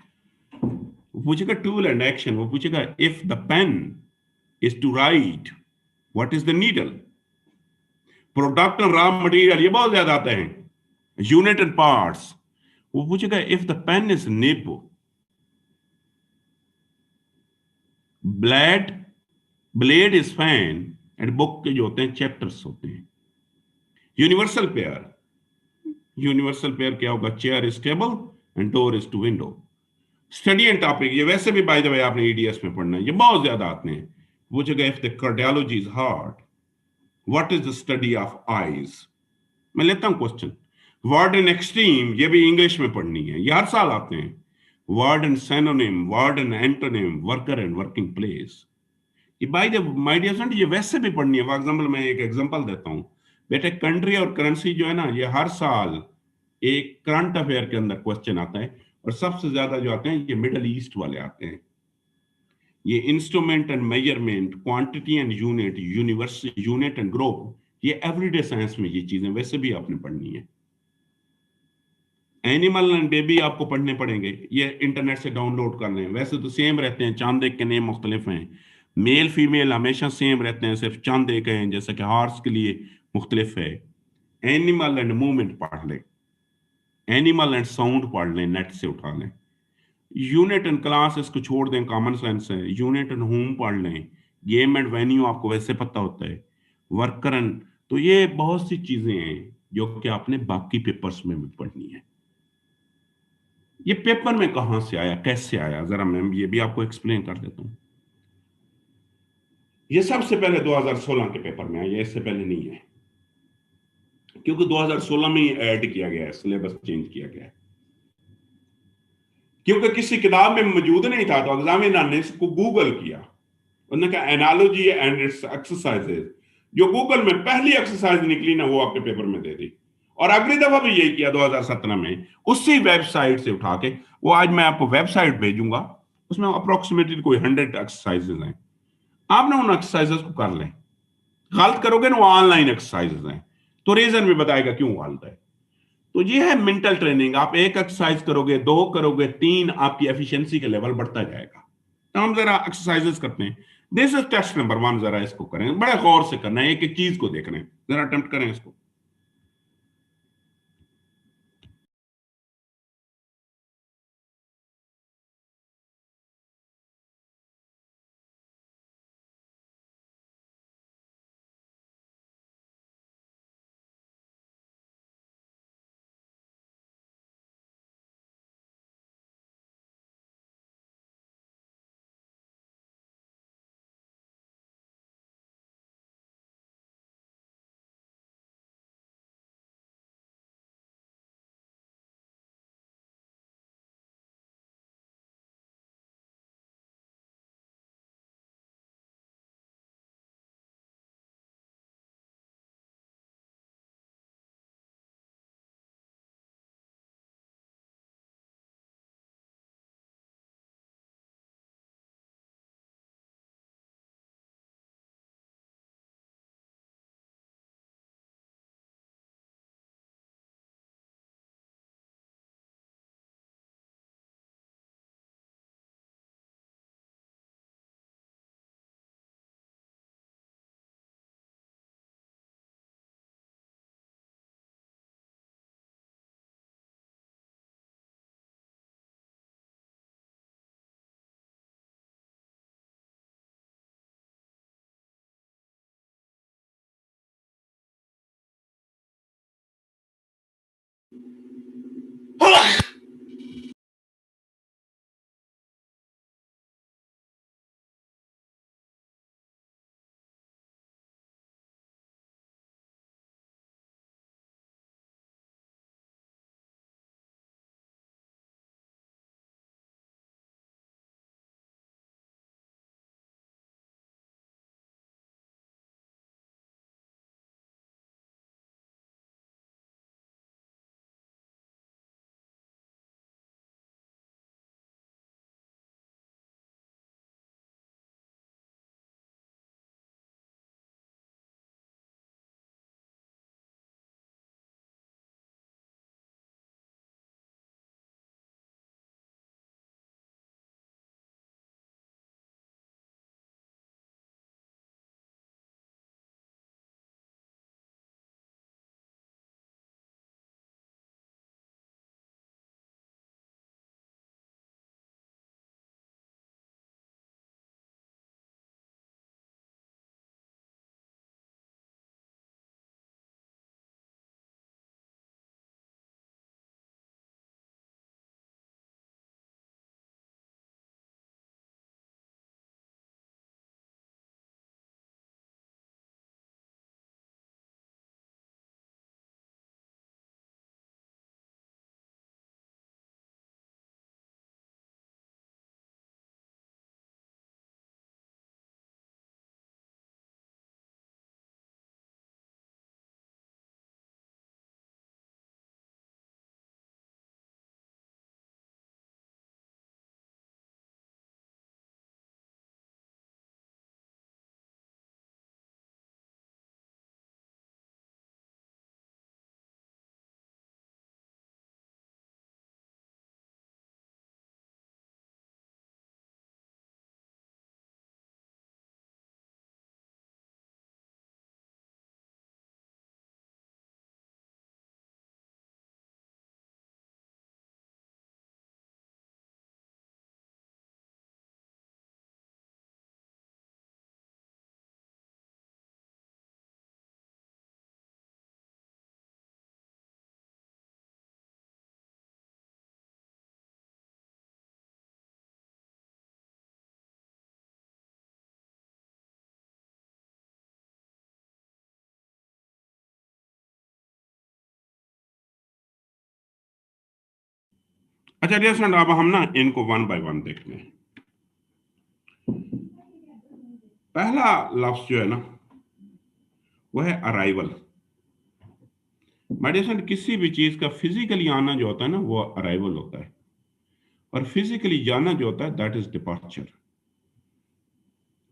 वो पूछेगा टूल एंड एक्शन, वो पूछेगा if the pen is to write, what is the needle. Product and raw material, ये बहुत ज्यादा आते हैं। Unit and parts, वो पूछेगा if the pen is nib, blade, blade is fan, and book के जो होते हैं चैप्टर्स होते हैं। यूनिवर्सल पेयर, यूनिवर्सल पेयर क्या होगा, chair is table and door is to window. Study and topic, ये वैसे भी बाय द वे आपने ईडीएस में पढ़ना है, ये बहुत ज्यादा आते हैं। पूछेगा if the cardiology is heart, what is the study of eyes. मैं लेता हूं क्वेश्चन। वर्ड एंड एक्सट्रीम, ये भी इंग्लिश में पढ़नी है, ये हर साल आते हैं। Word and synonym, word and antonym, worker and working place. ये by the my dear friend, ये वैसे भी पढ़नी है। फॉर एग्जांपल मैं एक एग्जांपल देता हूं बेटे, कंट्री और करेंसी जो है ना, ये हर साल एक करंट अफेयर के अंदर क्वेश्चन आता है, और सबसे ज्यादा जो आते हैं ये मिडल ईस्ट वाले आते हैं। ये instrument and measurement, quantity and unit, universe, unit and group, ये एवरीडे साइंस में ये चीजें वैसे भी आपने पढ़नी है। एनिमल एंड बेबी आपको पढ़ने पड़ेंगे, ये इंटरनेट से डाउनलोड कर लें, वैसे तो सेम रहते हैं, चांद एक के नेम मुख्तलिफ हैं। मेल फीमेल हमेशा सेम रहते हैं, सिर्फ चांद एक हैं, जैसे कि हॉर्स के लिए मुख्तलिफ है। एनिमल एंड मूवमेंट पढ़ लें, एनिमल एंड साउंड पढ़ लें, नेट से उठा लें। यूनिट एंड क्लास इसको छोड़ दें, कॉमन सेंस है। यूनिट एंड होम पढ़ लें। गेम एंड वेन्यू आपको वैसे पता होता है। वर्कर एंड, तो ये बहुत सी चीजें हैं जो कि आपने बाकी पेपर्स में भी पढ़नी है। ये पेपर में कहां से आया, कैसे आया, जरा मैं ये भी आपको एक्सप्लेन कर देता हूं। ये सबसे पहले 2016 के पेपर में आया, इससे पहले नहीं है, क्योंकि 2016 में ही ऐड किया गया है, सिलेबस चेंज किया गया है। क्योंकि किसी किताब में मौजूद नहीं था, तो एग्जामिनर ने इसको गूगल किया। उन्होंने कहा एनालॉजी एंड इट्स एक्सरसाइजेज, जो गूगल में पहली एक्सरसाइज निकली ना, वो आपके पेपर में दे दी। और अगली दफा भी यही किया 2017 में, उसी वेबसाइट से उठा के। वो आज मैं आपको वेबसाइट भेजूंगा, उसमें अप्रोक्सीमेटली कोई 100 एक्सरसाइजेज हैं। आपने उन एक्सरसाइजेज को कर लें। गलत करोगे ना, वो ऑनलाइन एक्सरसाइजेज हैं, तो रीजन भी बताएगा क्यों गलत है। तो ये है मेंटल ट्रेनिंग। आप एक एक्सरसाइज करोगे, दो करोगे, तीन, आपकी एफिशिएंसी का लेवल बढ़ता जाएगा। तो हम जरा एक्सरसाइजेस करते हैं। दिस इज टेस्ट नंबर 1, जरा इसको करें, बड़ा गौर से करना है, एक एक चीज को देख रहे हैं, जरा अटेम्प्ट करें इसको। अच्छा डियर स्टूडेंट, अब हम ना इनको वन बाय वन देखते हैं। पहला लफ्ज जो है ना वो है अराइवल। माय डियर स्टूडेंट, किसी भी चीज का फिजिकली आना जो होता है ना वो अराइवल होता है, और फिजिकली जाना जो होता है दैट इज डिपार्चर।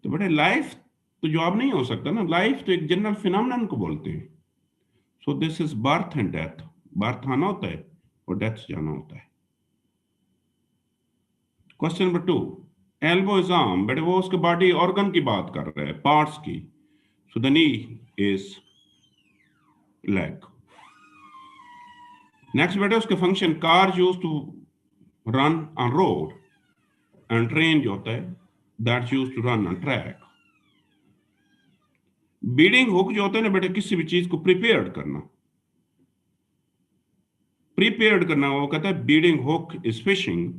तो बेटे लाइफ तो जॉब नहीं हो सकता ना, लाइफ तो एक जनरल फिनोमेनन को बोलते हैं। So this is birth and death. Birth आना होता है और डेथ जाना होता है। Question number 2, elbow is arm, बेटे वो उसके बॉडी ऑर्गन की बात कर रहे हैं, पार्ट्स की। So the knee is leg. Next बेटे उसके function, car use to run on road, and train जो होता है that use to run on track. Baiting hook जो होता है ना बेटे किसी भी चीज को प्रिपेयर्ड करना, प्रिपेयर्ड करना, वो कहता है बीडिंग हुक इज फिशिंग,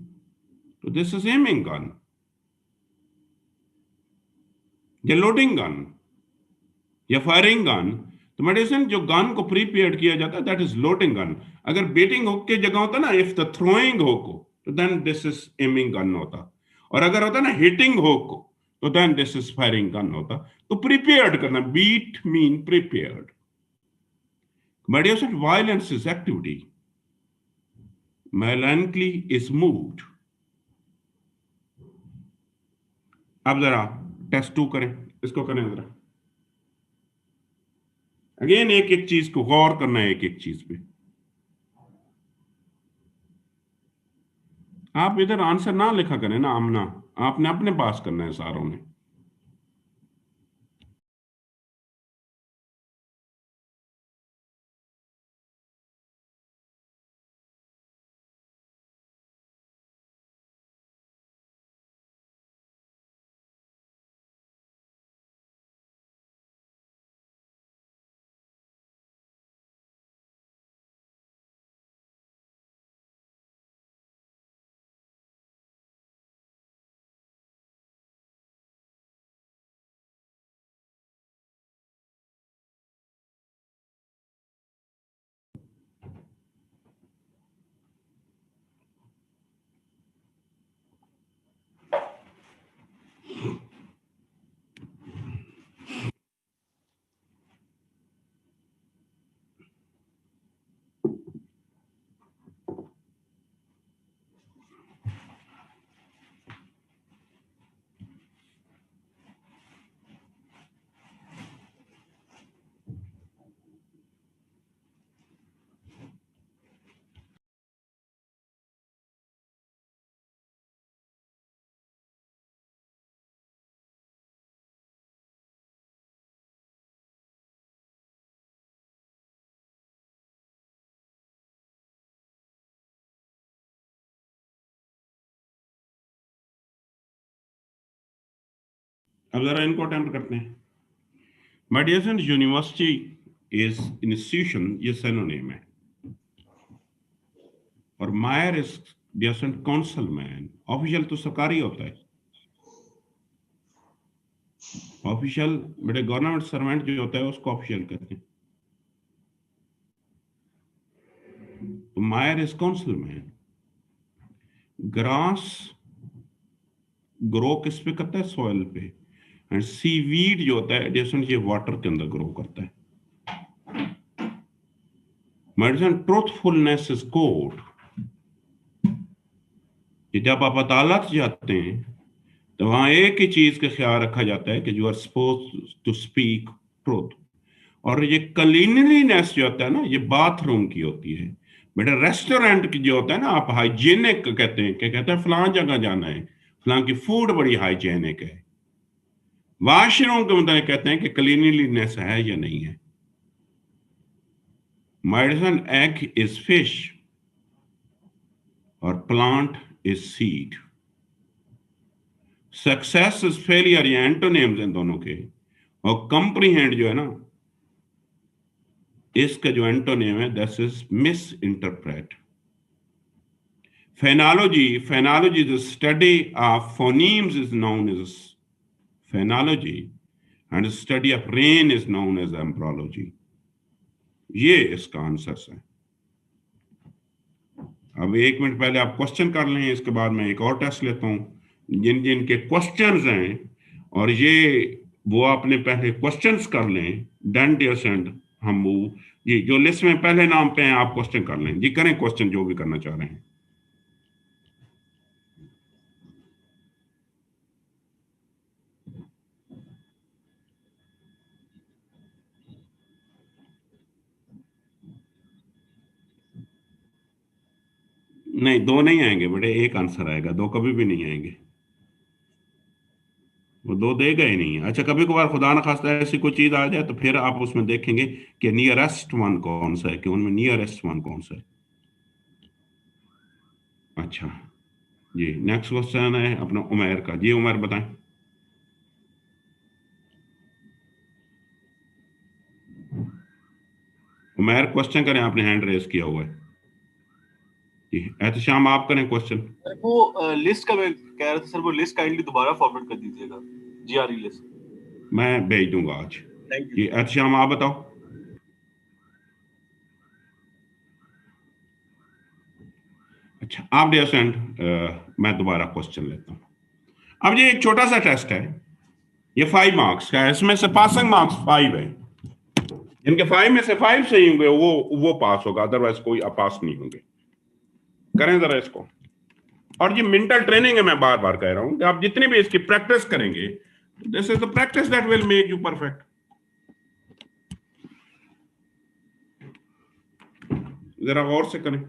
तो दिस इज एमिंग गन या लोडिंग गन या फायरिंग गन। तो मेडिसिन जो गन को प्रीपेयर्ड किया जाता है दैट इज लोडिंग गन। अगर बीटिंग हुक की जगह होता ना इफ द थ्रोइंग हुक तो then this is aiming gun होता, और अगर होता ना हिटिंग हुक तो then this is firing gun होता। तो प्रिपेयर्ड करना, beat mean prepared. Medicine violence is activity, melancholy is mood। अब जरा टेस्ट 2 करें, इसको करें जरा। अगेन एक एक चीज को गौर करना है, एक एक चीज पे। आप इधर आंसर ना लिखा करें ना आमना, आपने अपने पास करना है सारों ने। अब जरा इनको अटेम्प्ट करते हैं। My dear friends, university is institution, ये सिनोनिम है। और mayor is dear friend council man. Official तो सरकारी होता है। ऑफिशियल बेटे गवर्नमेंट सर्वेंट जो होता है उसको ऑफिशियल कहते हैं। तो मायर is council man. Grass grow किस पे करता है? सॉइल पे। एंड सीवीड जो होता है डियर फ्रेंड ये वाटर के अंदर ग्रो करता है। Medicine truthfulness is code. कि जब आप अदालत जाते हैं तो वहां एक ही चीज का ख्याल रखा जाता है कि you are suppose to speak truth. और ये क्लीनलीनेस जो होता है ना, ये बाथरूम की होती है। बेटा रेस्टोरेंट की जो होता है ना, आप हाइजीनिक कहते हैं, क्या कहते हैं, फलां जगह जाना है, फलां की फूड बड़ी हाइजीनिक है। वॉशरूम के मतलब कहते हैं कि क्लीनलीनेस है या नहीं है। मेडिसिन एग इज फिश और plant is seed. Success is failure, ये एंटोनिम्स हैं दोनों के। और कंप्रीहेंड जो है ना, इसका जो एंटोनिम है that is miss interpret. Phonology is a study of phonemes is known as phonology, and the study of rain is known as embryology. ये इसका आंसर है। अब 1 मिनट पहले आप क्वेश्चन कर लें, इसके बाद मैं एक और टेस्ट लेता हूं जिन जिन के क्वेश्चंस हैं, और ये वो आपने पहले क्वेश्चंस कर लें। डन डियर सेंड हम मूव। जी जो लिस्ट में पहले नाम पे हैं आप क्वेश्चन कर लें। जी करें क्वेश्चन जो भी करना चाह रहे हैं। नहीं, दो नहीं आएंगे बेटे, एक आंसर आएगा, दो कभी भी नहीं आएंगे। वो दो देगा ही नहीं। अच्छा, कभी कभार खुदा न खास्ता ऐसी कोई चीज आ जाए तो फिर आप उसमें देखेंगे कि नियरेस्ट वन कौन सा है, कि उनमें नियरेस्ट वन कौन सा है। अच्छा जी, नेक्स्ट क्वेश्चन है अपना उमैर का। जी उमैर बताएं। उमैर क्वेश्चन करें, आपने हैंड रेस किया हुआ है। जी एहतशाम आप करें क्वेश्चन। सर वो लिस्ट का मैं कह रहा था सर, वो लिस्ट काइंडली दोबारा फॉरवर्ड कर दीजिएगा, जीआरई लिस्ट। मैं भेज दूंगा आज। Thank ji you. एहतशाम आप बताओ। अच्छा आप डियर फ्रेंड, मैं दोबारा क्वेश्चन लेता हूँ। अब ये एक छोटा सा टेस्ट है, ये 5 मार्क्स का है। इसमें से पासिंग मार्क्स 5 है। जिनके 5 में से 5 सही होंगे वो पास होगा, अदरवाइज कोई अपास नहीं होंगे। करें जरा इसको। और ये मेंटल ट्रेनिंग है, मैं बार बार कह रहा हूं कि आप जितनी भी इसकी प्रैक्टिस करेंगे, this is the practice that will make you perfect. जरा गौर से करें।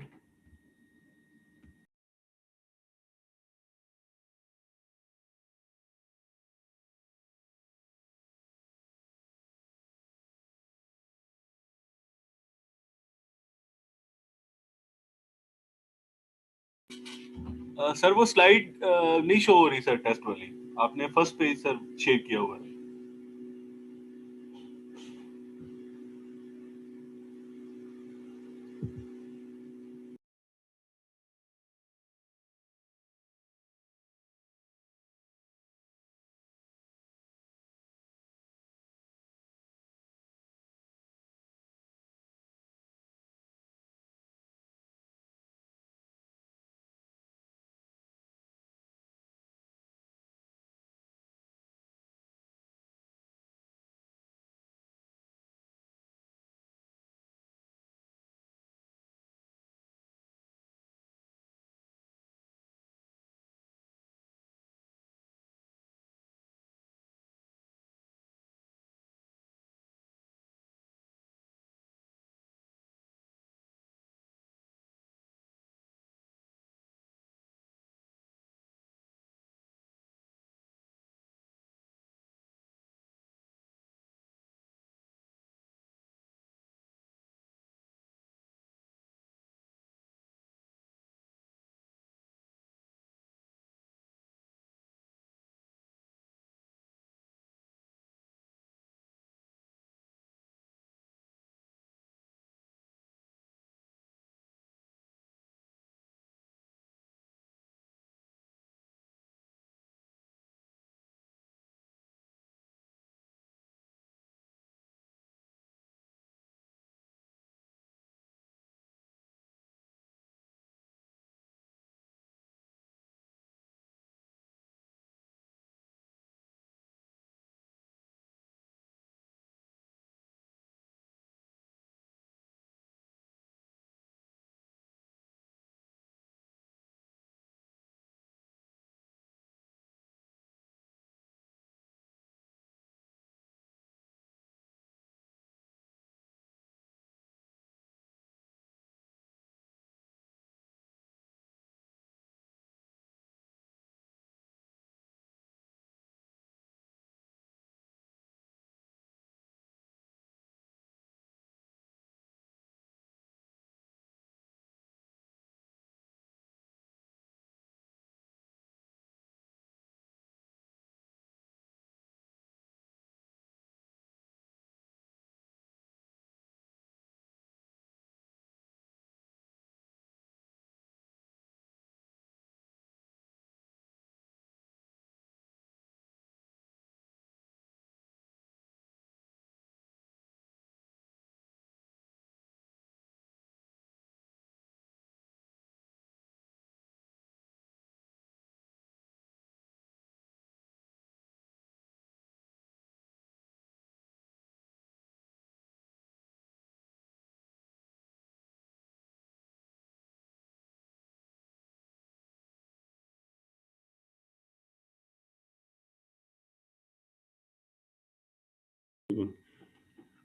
सर वो स्लाइड नहीं शो हो रही सर, टेस्ट वाली। आपने फर्स्ट पेज सर शेयर किया हुआ है।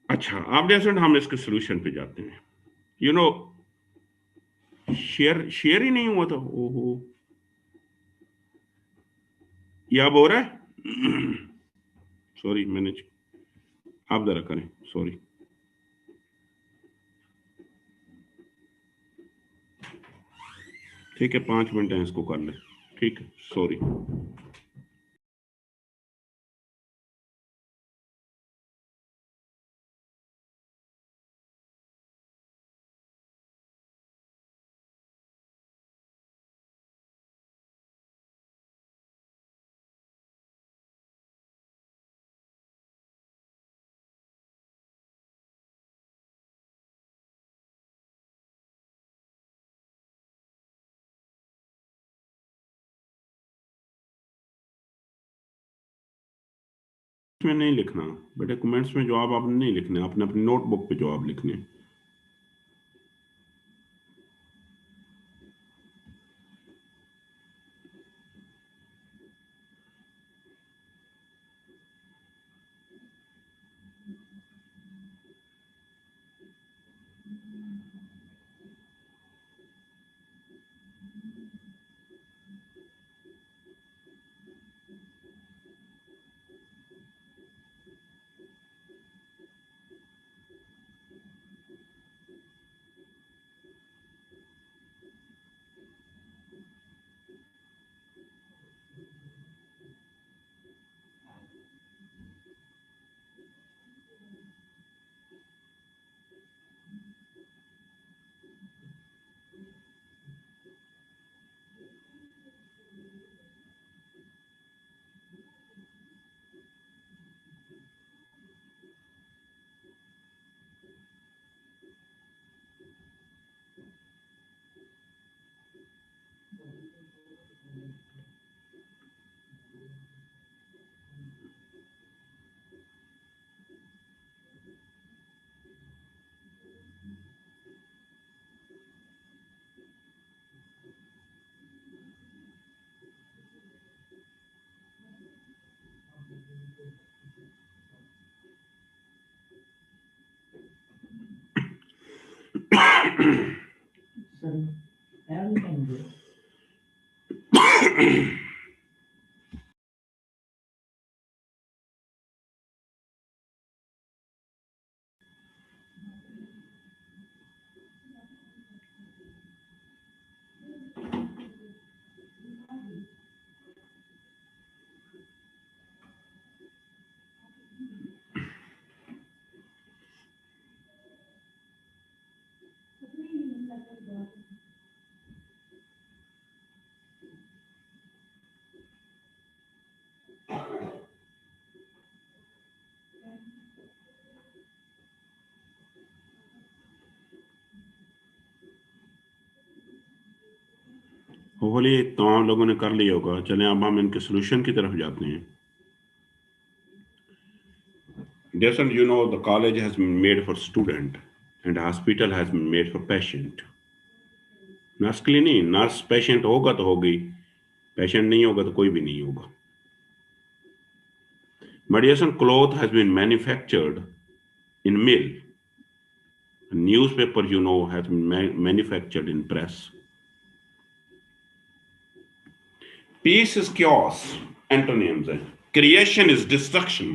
अच्छा, आप जैसे हम इसके सोल्यूशन पे जाते हैं। यू नो, शेयर ही नहीं हुआ था। ओहो, ये अब हो रहा है। सॉरी, मैंने, आप जरा करें, सॉरी। ठीक है, 5 मिनट है, इसको कर ले। ठीक है, सॉरी। में नहीं लिखना बेटे, कमेंट्स में जवाब आपने नहीं लिखने, आपने अपनी नोटबुक पे जवाब लिखने। होली तमाम लोगों ने कर लिया होगा। चलें, अब हम इनके सोल्यूशन की तरफ जाते हैं। Jason, you know, the college has been made for student and hospital has been made for patient. Nurse के लिए नहीं, नर्स पेशेंट होगा तो होगी, पेशेंट नहीं होगा तो कोई भी नहीं होगा। But Jason, cloth has been manufactured in mill. Newspaper, you know, has been manufactured in press. Peace is chaos. Antonyms है. Creation is destruction.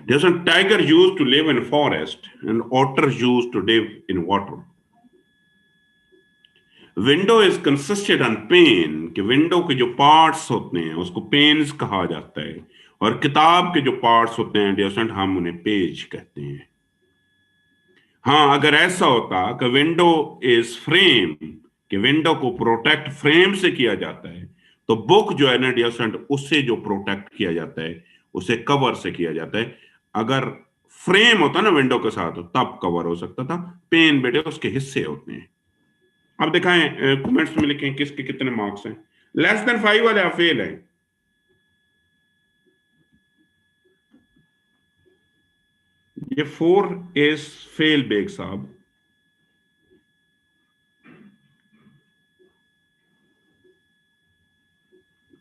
Jason, tiger used to live in forest and otter used to live in water. Window is consisted on pen, कि window के जो parts होते हैं उसको pens कहा जाता है, और किताब के जो पार्ट्स होते हैं डियरेंट हम उन्हें पेज कहते हैं। हाँ, अगर ऐसा होता कि विंडो इज फ्रेम, कि विंडो को प्रोटेक्ट फ्रेम से किया जाता है, तो बुक जो है ना डियरेंट, उससे जो प्रोटेक्ट किया जाता है उसे कवर से किया जाता है। अगर फ्रेम होता ना विंडो के साथ तब कवर हो सकता था। पेन बेटे उसके हिस्से होते हैं। अब दिखाएं, कमेंट्स में लिखें किसके कितने मार्क्स हैं। लेस देन 5 वाले आप फेल हैं। ये 4 इज फेल बेग साहब।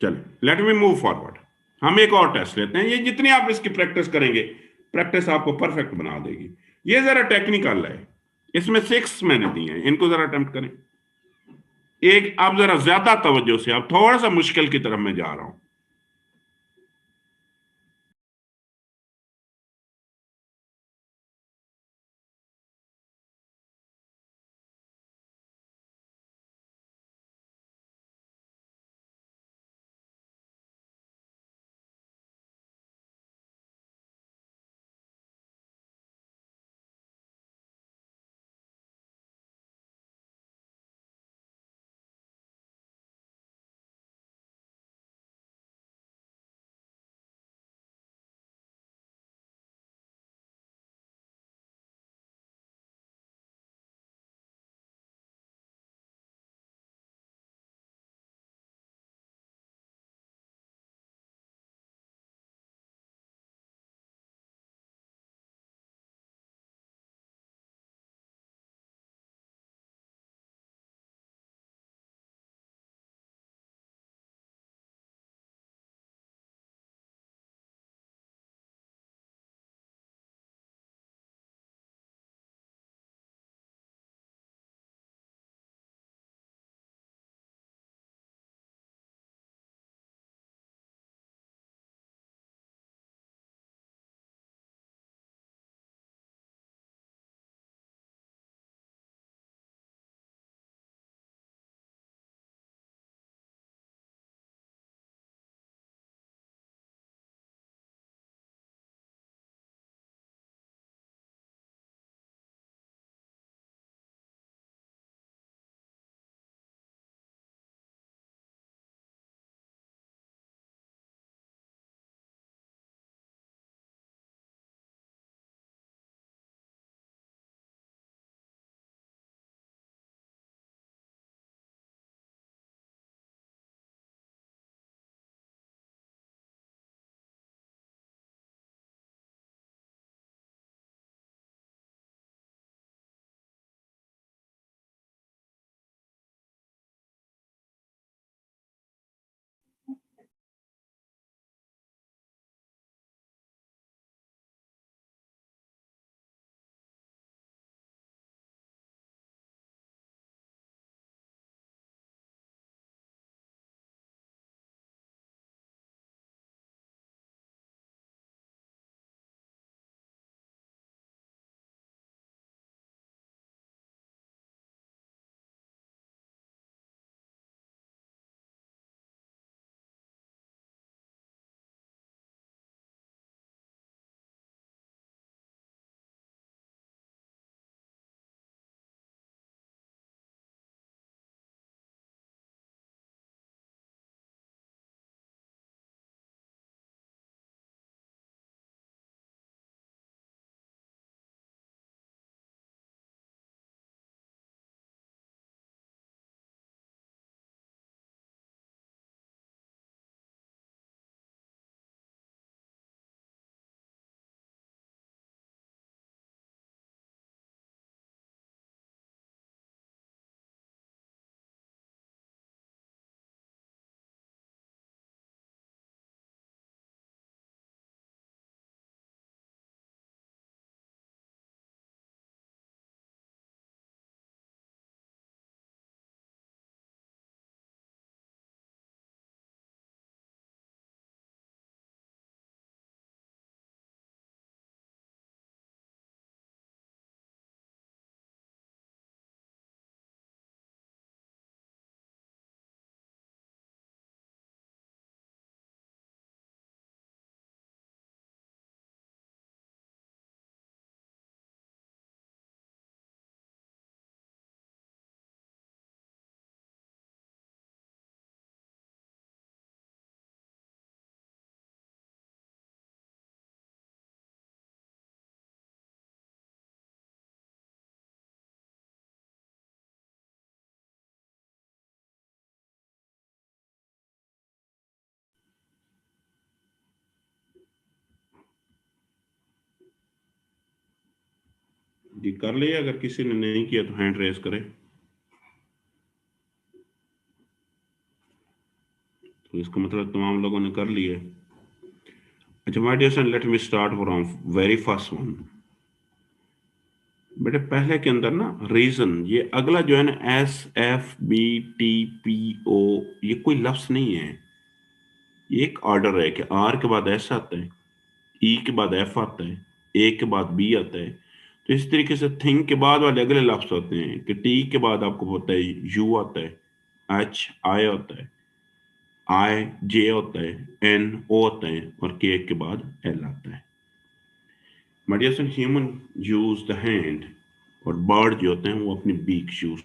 चले, लेट मी मूव फॉरवर्ड। हम एक और टेस्ट लेते हैं। ये जितनी आप इसकी प्रैक्टिस करेंगे, प्रैक्टिस आपको परफेक्ट बना देगी। ये जरा टेक्निकल है, इसमें 6 मैंने दिए हैं, इनको जरा अटेम्प्ट करें। एक आप जरा ज्यादा तवज्जो से, आप थोड़ा सा मुश्किल की तरफ मैं जा रहा हूं। जी कर लिया, अगर किसी ने नहीं किया तो हैंड रेज करें। तो इसका मतलब तमाम लोगों ने कर लिए। अच्छा my dear son, let me start from very first one. बेटे पहले के अंदर ना रीजन, ये अगला जो है ना SFBTPO, ये कोई लफ्ज नहीं है, ये एक ऑर्डर है कि आर के बाद एस आता है, ई के बाद एफ आता है, ए के बाद बी आता है। तो इस तरीके से थिंग के बाद वाले अगले लफ्ज होते हैं कि टी के बाद आपको होता है यू आता है, एच आई होता है, आई जे होता है, एन ओ होता है और के के बाद एल आता है। Medicine human use the hand और बर्ड जो होते हैं वो अपनी बीक यूज।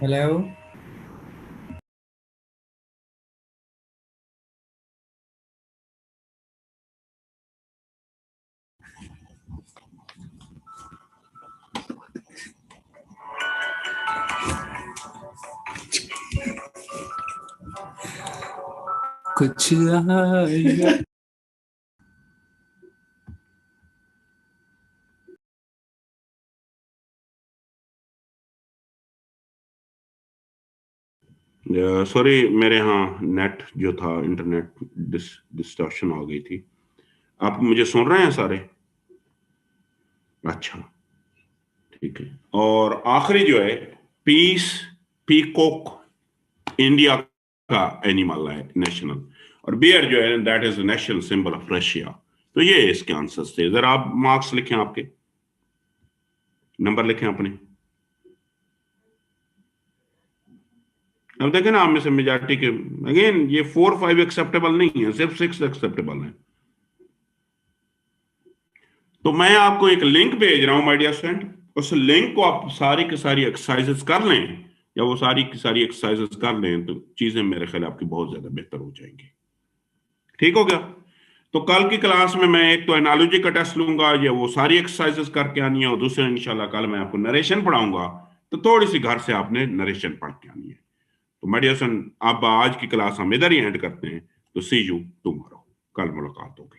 Hello. कुछ आएगा। सॉरी मेरे यहाँ नेट जो था, इंटरनेट डिस्टॉर्शन हो गई थी। आप मुझे सुन रहे हैं सारे? अच्छा ठीक है। और आखिरी जो है पीस, पीकॉक इंडिया का एनिमल है नेशनल, और बियर जो है that is national symbol of Russia. तो ये इसके आंसर्स थे। जरा आप मार्क्स लिखें, आपके नंबर लिखें अपने। अब देखें ना, आप में से मेजॉरिटी के अगेन ये 4-5 एक्सेप्टेबल नहीं है, सिर्फ 6 एक्सेप्टेबल है। तो मैं आपको एक लिंक भेज रहा हूं माय डियर फ्रेंड, उस लिंक को आप सारी की सारी एक्सरसाइजेस कर लें, या वो सारी की सारी एक्सरसाइजेस कर लें तो चीजें मेरे ख्याल आपकी बहुत ज्यादा बेहतर हो जाएंगी। ठीक हो गया? तो कल की क्लास में मैं एक तो एनालॉजी का टेस्ट लूंगा, या वो सारी एक्सरसाइजेस करके आनी है, और दूसरे इंशाल्लाह कल मैं आपको नरेशन पढ़ाऊंगा, तो थोड़ी सी घर से आपने नरेशन पढ़ के आनी है। तो माय डियर सन, अब आज की क्लास हम इधर ही एंड करते हैं। तो सी यू टुमारो, कल मुलाकात होगी।